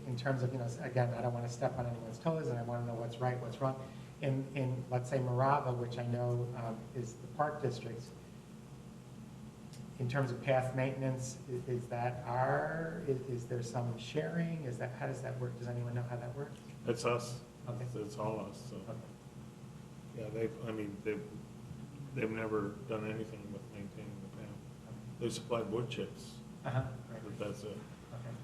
in terms of, again, I don't want to step on anyone's toes, and I want to know what's right, what's wrong. In let's say, Marava, which I know is the park district's, in terms of path maintenance, is is there some sharing? How does that work? Does anyone know how that works? It's us. Okay. It's all us, so. Okay. Yeah, they've never done anything with maintaining the path. They supplied wood chips, Uh-huh, right, but that's it. okay.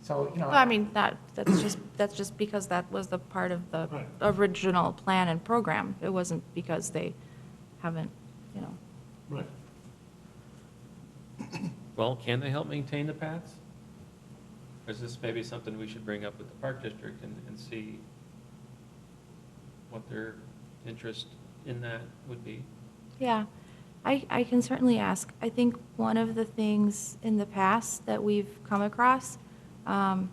So, Well, I mean, that's just because that was the part of the Right. original plan and program. It wasn't because they haven't, Right. Well, can they help maintain the paths? Or is this maybe something we should bring up with the park district and see what their interest in that would be? Yeah, I can certainly ask. I think one of the things in the past that we've come across, I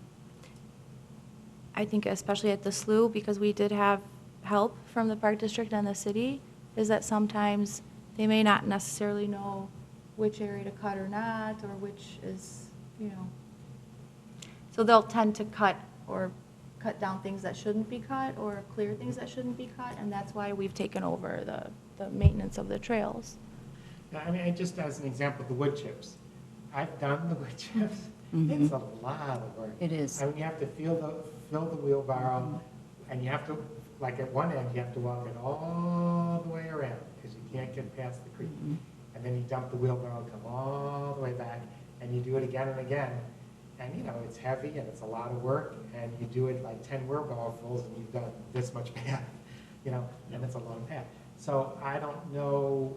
think especially at the slough, because we did have help from the park district and the city, is that sometimes they may not necessarily know which area to cut or not, or which is, so they'll tend to cut down things that shouldn't be cut, or clear things that shouldn't be cut, and that's why we've taken over the maintenance of the trails. yeah, I mean, just as an example, the wood chips. I've done the wood chips. Mhm. It's a lot of work. It is. I mean, you have to fill the wheelbarrow, and you have to, like at one end, you have to walk it all the way around, because you can't get past the creek. And then you dump the wheelbarrow, come all the way back, and you do it again and again. And, it's heavy, and it's a lot of work, and you do it like 10 wheelbarrowfuls, and you've done this much path, and it's a long path. So I don't know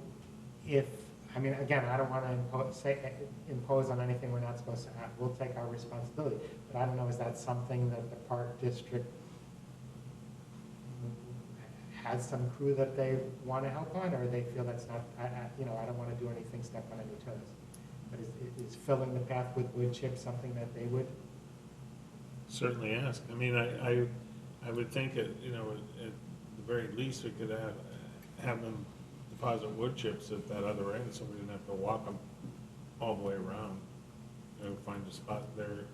if, again, I don't want to impose on anything we're not supposed to. We'll take our responsibility. But I don't know, is that something that the park district has some crew that they want to help on, or they feel that's not, I don't want to do anything, step on any toes. But is filling the path with wood chips something that they would? Certainly ask. I would think at the very least, we could have them deposit wood chips at that other end, so we didn't have to walk them all the way around. Find a spot there,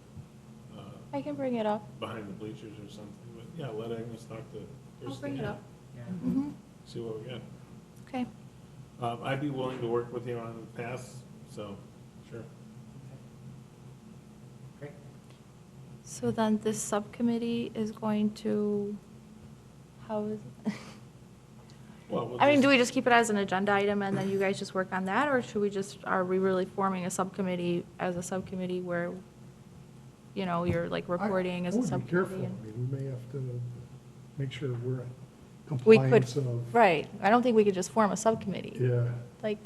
I can bring it up. behind the bleachers or something. But yeah, let Agnes talk to I'll Kristen. bring it up. Yeah. Mhm. See what we get. Okay. I'd be willing to work with you on the pass, so, sure. Great. So then this subcommittee is going to, how is it? Well, we'll I mean, just- do we just keep it as an agenda item and then you guys just work on that? Or are we really forming a subcommittee as a subcommittee where, you know, you're like reporting as a I would be careful. subcommittee. I mean, we may have to make sure we're in We could, compliance of, right, I don't think we could just form a subcommittee, yeah. like,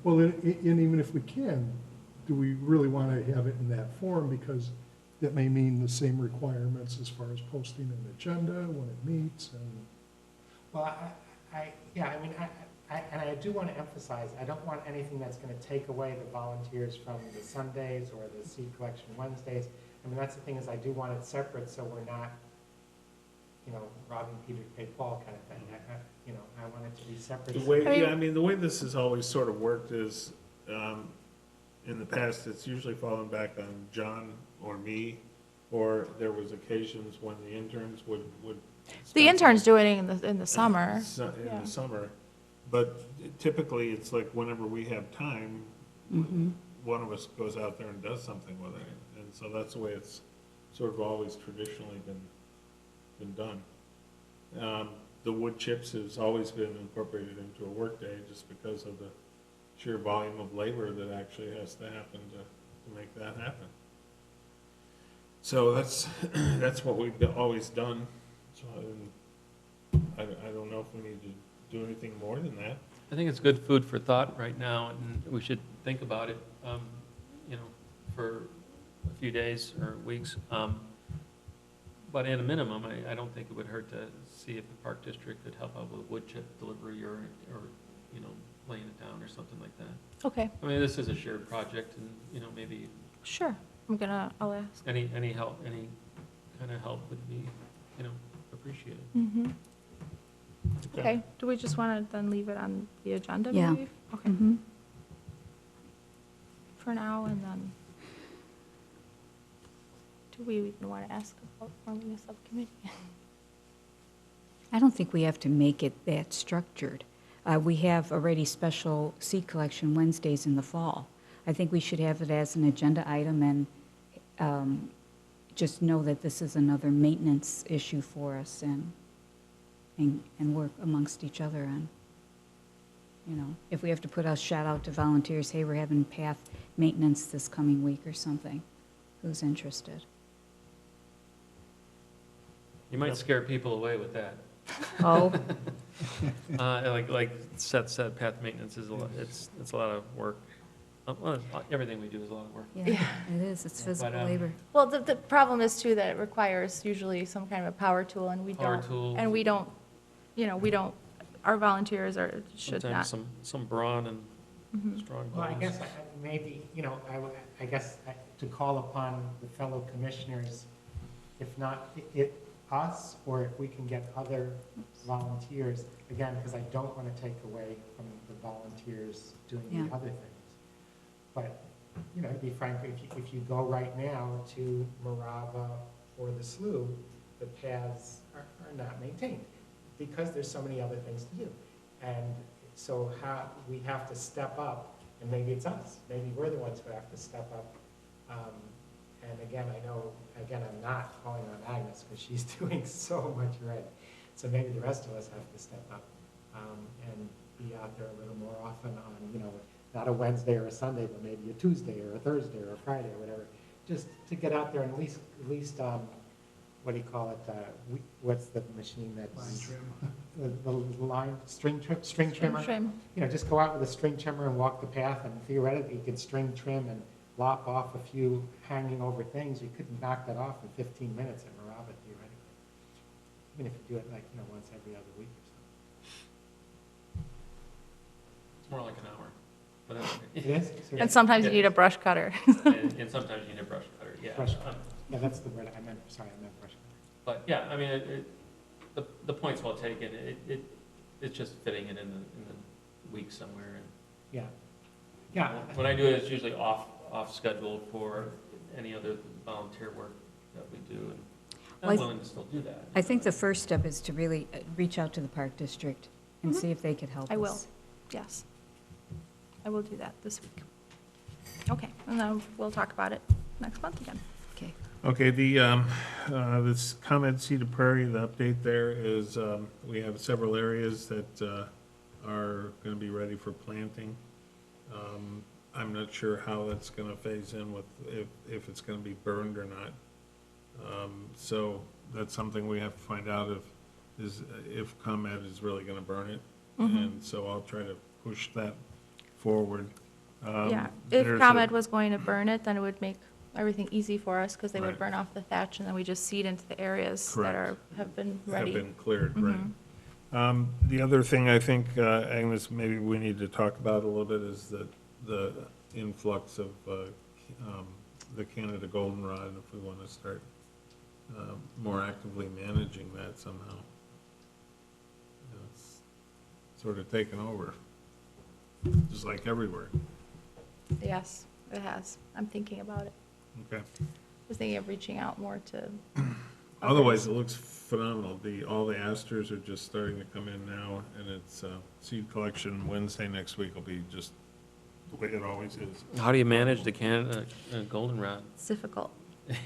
Well, and even if we can, do we really want to have it in that form? Because that may mean the same requirements as far as posting an agenda when it meets and. Well, yeah, I mean, and I do want to emphasize, I don't want anything that's going to take away the volunteers from the Sundays or the seed collection Wednesdays. I mean, that's the thing, is I do want it separate, so we're not, you know, robbing Peter to pay Paul kind of thing. You know, I want it to be separate. The way, I mean- yeah, I mean, the way this has always sort of worked is, in the past, it's usually fallen back on John or me, or there was occasions when the interns would. the interns do it in the summer. In Yeah. the summer, but typically, it's like whenever we have time, one of us goes out there and does something with it, and so that's the way it's sort of always traditionally been done. The wood chips has always been incorporated into a workday, just because of the sheer volume of labor that actually has to happen to make that happen. So that's what we've always done. So I don't know if we need to do anything more than that. I think it's good food for thought right now, and we should think about it, you know, for a few days or weeks. But at a minimum, I don't think it would hurt to see if the Park District could help out with wood chip delivery or, you know, laying it down or something like that. Okay, I mean, this is a shared project, and, you know, maybe sure, I'll ask. any help, any kind of help would be, you know, appreciated. Mhm. Okay, do we just want to then leave it on the agenda, Yeah. maybe? Okay, Mhm. for now, and then, do we even want to ask about forming a subcommittee? I don't think we have to make it that structured. We have already special seed collection Wednesdays in the fall. I think we should have it as an agenda item and just know that this is another maintenance issue for us and work amongst each other on, you know, if we have to put a shout out to volunteers, hey, we're having path maintenance this coming week or something, who's interested? You might scare people away with that. Oh, Like set path maintenance is it's a lot of work. Well, everything we do is a lot of work. yeah, it is, it's physical But, labor. Well, the problem is too that it requires usually some kind of a power tool, and we Power don't. tools. And we don't, you know, our volunteers should Sometimes not. some brawn and Mhm. strong Well, I bones. guess maybe, you know, I guess to call upon the fellow commissioners, if not us, or if we can get other volunteers, again, because I don't want to take away from the volunteers doing the Yeah. other things. But, you know, to be frank, if you go right now to Marava or the slough, the paths are not maintained because there's so many other things to do. And so we have to step up, and maybe it's us, maybe we're the ones who have to step up. And again, I'm not calling on Agnes because she's doing so much already. So maybe the rest of us have to step up and be out there a little more often on, you know, not a Wednesday or a Sunday, but maybe a Tuesday or a Thursday or a Friday or whatever, just to get out there and at least, what do you call it? What's the machine that's? Line trim. The line, string trimmer? Trim. You know, just go out with a string trimmer and walk the path, and theoretically, you could string trim and lop off a few hanging over things. You could knock that off in 15 minutes at Marava, theoretically. Even if you do it like, you know, once every other week or something. It's more like an hour, but that's okay. It is? And sometimes you need a brush cutter. And sometimes you need a brush cutter, yeah. Brush Yeah, that's the word I meant, sorry, I meant brush. But, yeah, I mean, the point's well taken. It's just fitting it in the week somewhere. And Yeah. Yeah. when I do it, it's usually off schedule for any other volunteer work that we do. And Well, I'm willing to still do that. I think the first step is to really reach out to the Park District and see if they could help us. I will, yes. I will do that this week. Okay, and then we'll talk about it next month again. Okay. Okay, this comment Cedar Prairie, the update there is, we have several areas that are going to be ready for planting. I'm not sure how that's gonna phase in with, if it's gonna be burned or not. So that's something we have to find out if ComEd is really gonna burn it. And so I'll try to push that forward. Yeah, if there's ComEd was going to burn it, then it would make everything easy for us, because they would Right. burn off the thatch, and then we just seed into the areas that Correct. have been Have ready. been cleared, right. The other thing I think, Agnes, maybe we need to talk about a little bit is the influx of the Canada goldenrod, if we want to start more actively managing that somehow. You know, it's sort of taken over, just like everywhere. Yes, it has. I'm thinking about it. Okay. I was thinking of reaching out more to. Otherwise, it looks phenomenal. All the asters are just starting to come in now, and it's seed collection Wednesday next week will be just the way it always is. How do you manage the Canada goldenrod? It's difficult.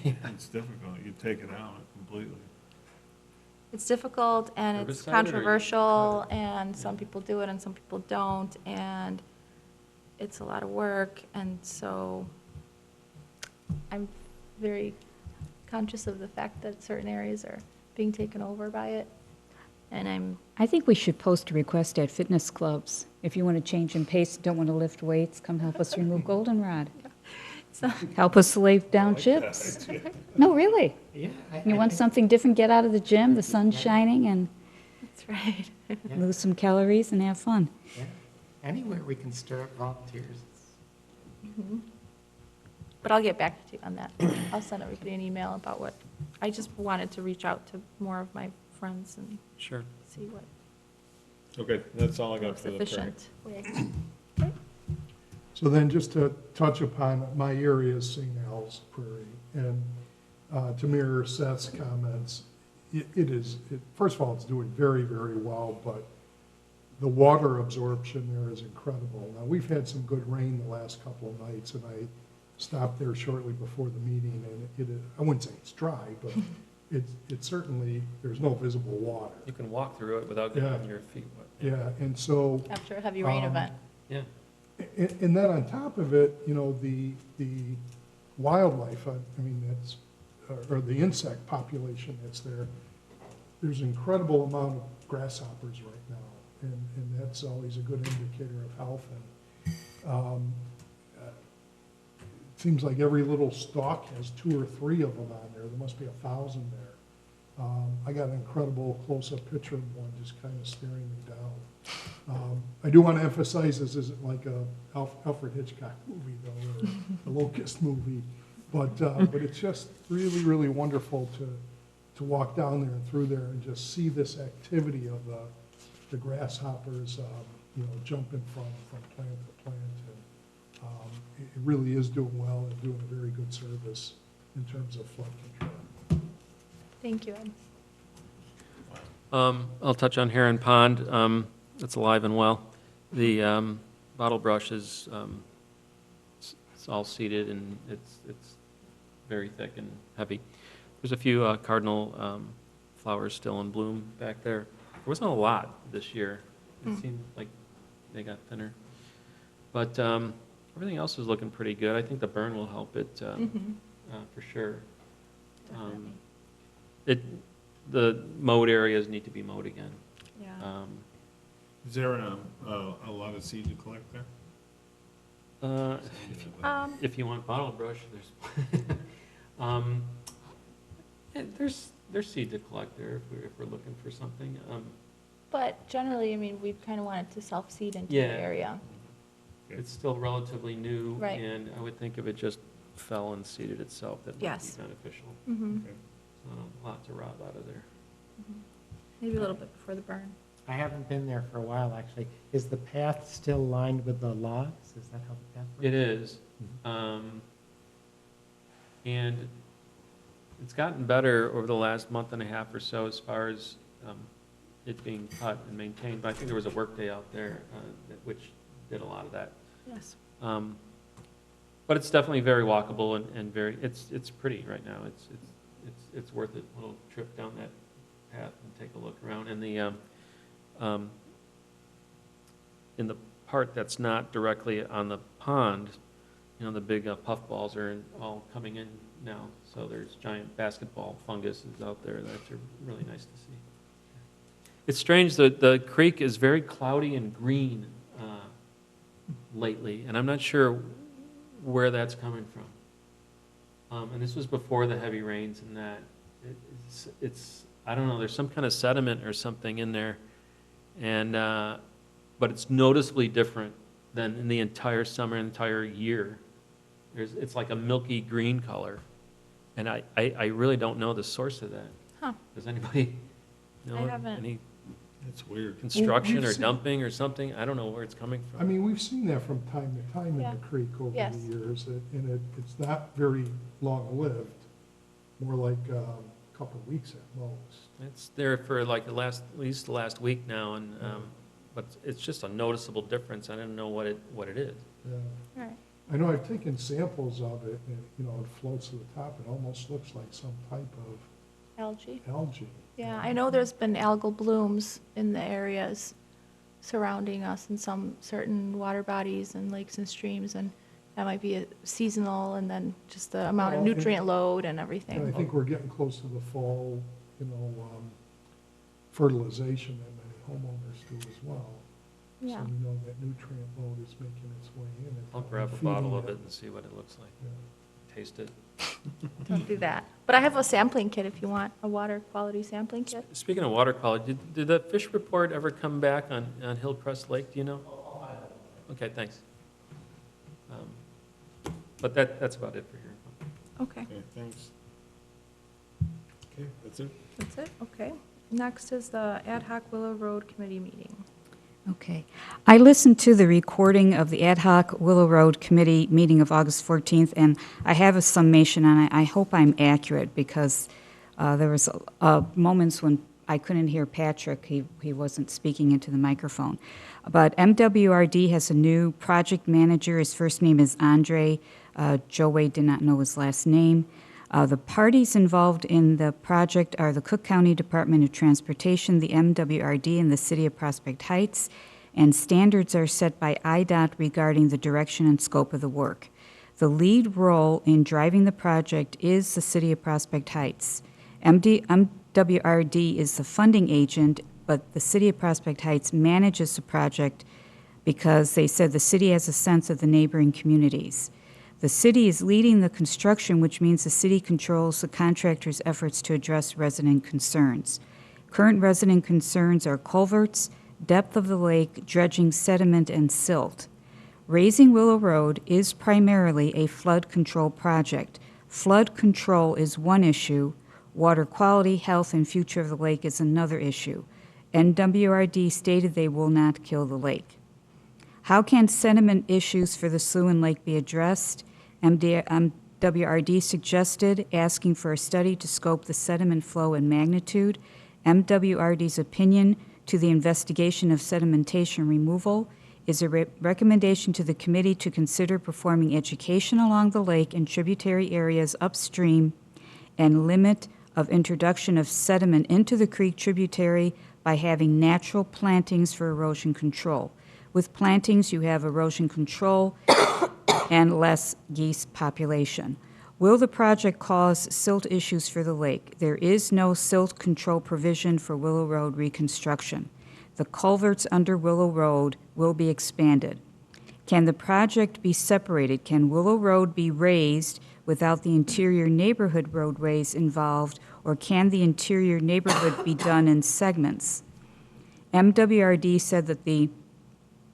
It's difficult. You take it out completely. It's difficult, and it's Herbicide or- controversial, and some people do it and some people don't, and it's a lot of work, and so I'm very conscious of the fact that certain areas are being taken over by it, and I think we should post a request at fitness clubs. If you want to change in pace, don't want to lift weights, come help us remove goldenrod. so, Help us lay down chips. No, really. Yeah. You I want think- something different, get out of the gym, the sun's shining, and that's right. yeah, lose some calories and have fun. yeah. Anywhere we can stir up volunteers. But I'll get back to you on that. I'll send everybody an email about what, I just wanted to reach out to more of my friends and Sure. see what Okay, that's all I got most for the prairie. efficient way. So then just to touch upon, my area is St. Al's Prairie, and to mirror Seth's comments, first of all, it's doing very, very well, but the water absorption there is incredible. Now, we've had some good rain the last couple of nights, and I stopped there shortly before the meeting, and I wouldn't say it's dry, but it's certainly, there's no visible water. You can walk through it without Yeah. getting your feet wet. Yeah, and so, After a heavy rain event. Yeah. and then on top of it, you know, the wildlife, I mean, that's, or the insect population that's there, there's an incredible amount of grasshoppers right now, and that's always a good indicator of health. And it seems like every little stalk has 2 or 3 of them on there. There must be 1,000 there. I got an incredible close-up picture of one just kind of staring me down. I do want to emphasize this isn't like a Alfred Hitchcock movie, though, or a Locust movie, but it's just really, really wonderful to walk down there and through there and just see this activity of the grasshoppers, you know, jumping from plant to plant. And it really is doing well and doing a very good service in terms of flood control. Thank you, Ed. I'll touch on Heron Pond. It's alive and well. The bottle brush is it's all seeded and it's very thick and heavy. There's a few cardinal flowers still in bloom back there. There wasn't a lot this year. It seemed like they got thinner. But everything else is looking pretty good. I think the burn will help it for sure. Definitely. The mowed areas need to be mowed again. Yeah. Is there a lot of seed to collect there? If you want bottle brush, there's seed to collect there if we're looking for something. But generally, I mean, we kind of wanted to self-seed into the Yeah. area. It's still relatively new, Right. and I would think if it just fell and seeded itself, that might Yes. be beneficial. Mhm. Okay. Not a lot to rob out of there. Maybe a little bit before the burn. I haven't been there for a while, actually. Is the path still lined with the logs? Is that how the path works? It is. And it's gotten better over the last month and a half or so as far as it being cut and maintained. But I think there was a workday out there which did a lot of that. Yes. But it's definitely very walkable and very, it's pretty right now. It's worth it, a little trip down that path and take a look around. And the, in the part that's not directly on the pond, the big puffballs are all coming in now. So there's giant basketball funguses out there that are really nice to see. It's strange that the creek is very cloudy and green lately, and I'm not sure where that's coming from. And this was before the heavy rains and that. It's I don't know, there's some kind of sediment or something in there, and but it's noticeably different than in the entire summer, entire year. It's like a milky green color, and I really don't know the source of that. Huh. Does anybody know? I haven't. Any It's weird. construction we've or seen- dumping or something? I don't know where it's coming from. I mean, we've seen that from time to time in Yeah. the creek over the Yes. years, and it's not very long-lived, more like a couple of weeks at most. It's there for like at least the last week now, and but it's just a noticeable difference. I didn't know what it is. Yeah. Right. I know I've taken samples of it, and, it floats to the top, it almost looks like some type of Algae. algae. Yeah, I know there's been algal blooms in the areas surrounding us in some certain water bodies and lakes and streams, and that might be a seasonal, and then just the amount of Well, and- nutrient load and And I everything. think we're getting close to the fall, fertilization that many homeowners do as well. Yeah. So we know that nutrient load is making its way in. and I'll grab a feeding bottle of that. it and see what it looks like. Yeah. Taste it. Don't do that. But I have a sampling kit if you want, a water quality sampling kit. Speaking of water quality, did the fish report ever come back on Hillcrest Lake? Do you know? Okay, thanks. But that's about it for here. Okay, Okay, thanks. Okay, that's it? that's it, okay. Next is the Ad hoc Willow Road Committee meeting. Okay. I listened to the recording of the Ad hoc Willow Road Committee meeting of August 14th, and I have a summation, and I hope I'm accurate, because there was moments when I couldn't hear Patrick. He wasn't speaking into the microphone. But MWRD has a new project manager. His first name is Andre. Joe Wade did not know his last name. The parties involved in the project are the Cook County Department of Transportation, the MWRD, and the City of Prospect Heights, and standards are set by IDOT regarding the direction and scope of the work. The lead role in driving the project is the City of Prospect Heights. MWRD is the funding agent, but the City of Prospect Heights manages the project because they said the city has a sense of the neighboring communities. The city is leading the construction, which means the city controls the contractor's efforts to address resident concerns. Current resident concerns are culverts, depth of the lake, dredging, sediment, and silt. Raising Willow Road is primarily a flood control project. Flood control is one issue. Water quality, health, and future of the lake is another issue. NWRD stated they will not kill the lake. How can sediment issues for the Sluin Lake be addressed? MWRD suggested asking for a study to scope the sediment flow and magnitude. MWRD's opinion to the investigation of sedimentation removal is a recommendation to the committee to consider performing education along the lake and tributary areas upstream and limit of introduction of sediment into the creek tributary by having natural plantings for erosion control. With plantings, you have erosion control and less geese population. Will the project cause silt issues for the lake? There is no silt control provision for Willow Road reconstruction. The culverts under Willow Road will be expanded. Can the project be separated? Can Willow Road be raised without the interior neighborhood roadways involved, or can the interior neighborhood be done in segments? MWRD said that the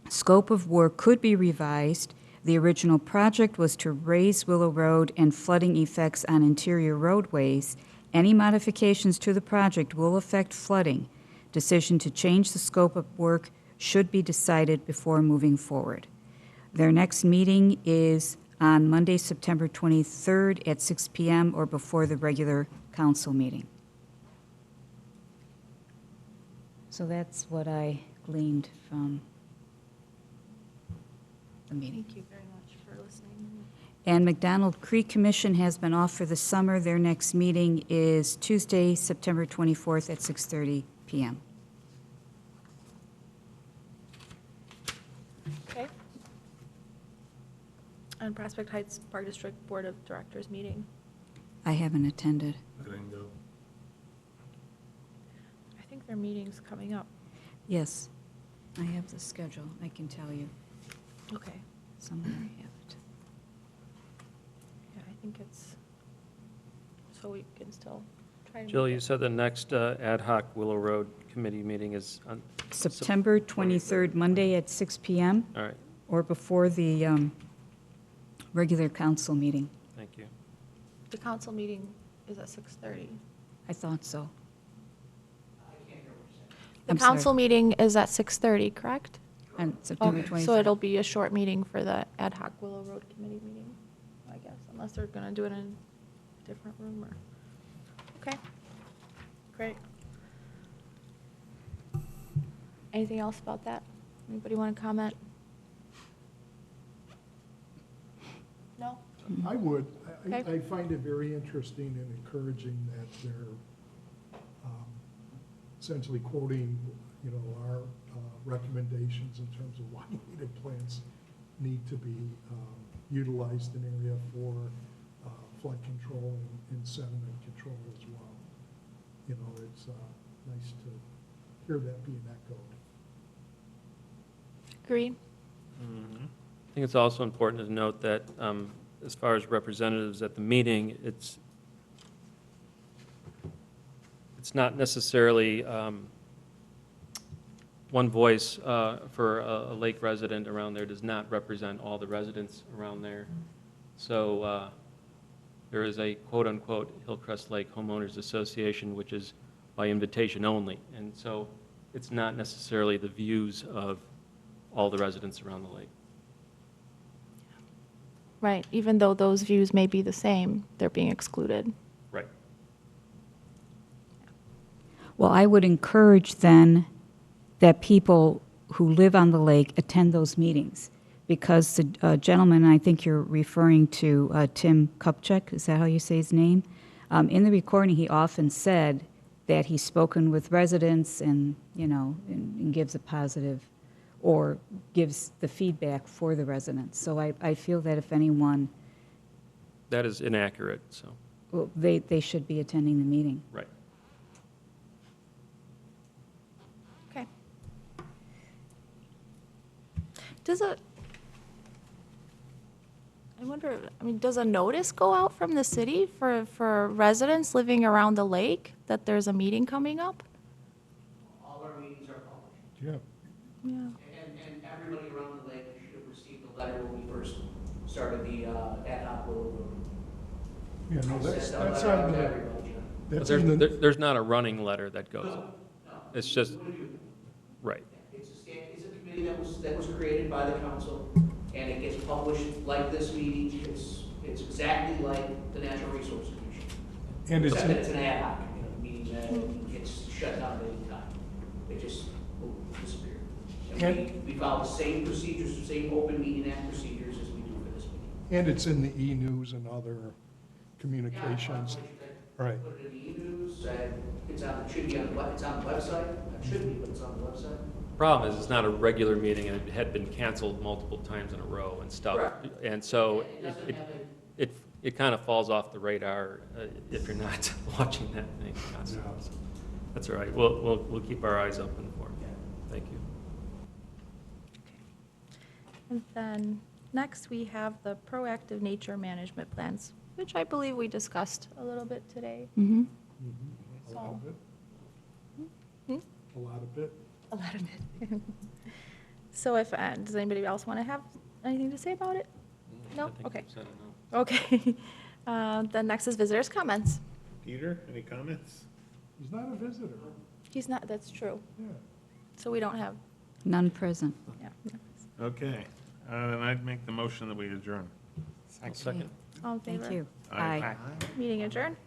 scope of work could be revised. The original project was to raise Willow Road and flooding effects on interior roadways. Any modifications to the project will affect flooding. Decision to change the scope of work should be decided before moving forward. Their next meeting is on Monday, September 23rd at 6 p.m. or before the regular council meeting. So that's what I gleaned from the meeting. Thank you very much for listening. And McDonald Creek Commission has been off for the summer. Their next meeting is Tuesday, September 24th at 6:30 p.m. And Prospect Heights Park District Board of Directors meeting. I haven't attended. I didn't go. I think their meeting's coming up. Yes, I have the schedule. I can tell you. Okay. Somewhere I have it. Yeah, I think it's, so we can still try to. Jill, make you it. said the next ad hoc Willow Road Committee meeting is on, September 23rd, Monday at 6 PM, all right, or before the regular council meeting. thank you. The council meeting is at 6:30. I thought so. The I'm sorry. council meeting is at 6:30, correct? On September Okay, 23rd. so it'll be a short meeting for the ad hoc Willow Road Committee meeting, I guess, unless they're gonna do it in a different room or, okay, great. Anything else about that? Anybody want to comment? No? I would. Okay. I find it very interesting and encouraging that they're essentially quoting, our recommendations in terms of why native plants need to be utilized in area for flood control and sediment control as well. It's nice to hear that being echoed. Agreed? I think it's also important to note that as far as representatives at the meeting, it's not necessarily one voice for a lake resident around there does not represent all the residents around there. So there is a quote-unquote Hillcrest Lake Homeowners Association, which is by invitation only. And so it's not necessarily the views of all the residents around the lake. Right, even though those views may be the same, they're being excluded. Right. Well, I would encourage then that people who live on the lake attend those meetings, because the gentleman, I think you're referring to Tim Kupchak, is that how you say his name? In the recording, he often said that he's spoken with residents and, and gives a positive, or gives the feedback for the residents. So I feel that if anyone, That is inaccurate, so, well, they should be attending the meeting. right. Okay. Does a notice go out from the city for residents living around the lake that there's a meeting coming up? All our meetings are published. Yeah. Yeah. And everybody around the lake should have received a letter when we first started the ad hoc Willow Road. Yeah, no, that's Sent a letter on out to the, everybody, John. But that's there's, in there- the, there's not a running letter that goes, No. it's just, We do. right. It's a committee that was created by the council, and it gets published like this meeting. It's exactly like the Natural Resource Commission. and it's, Except that in- it's an ad hoc, meeting that gets shut down at any time. It just will disappear. And we follow the same procedures, the same open meeting act procedures as we do for this meeting. and it's in the e-news and other communications. Right. Put it in the e-news, and it should be on the it's on the website. It should be, but it's on the website. Problem is, it's not a regular meeting, and it had been canceled multiple times in a row and stuff. Correct. And so It doesn't have a, it kind of falls off the radar if you're not watching that thing constantly. So that's all right. We'll keep our eyes open for it. Thank you. And then next, we have the proactive nature management plans, which I believe we discussed a little bit today. Mm-hmm. A lot of it. Hmm? A lot of it. A lot of it. So does anybody else want to have anything to say about it? No? I think Okay. you've said enough. Okay. Then next is visitors' comments. Peter, any comments? He's not a visitor. He's not, that's true. Yeah. So we don't have, None present. yeah. Okay, then I'd make the motion that we adjourn. I'll second. All in favor? Thank you. Aye. Aye. Meeting adjourned.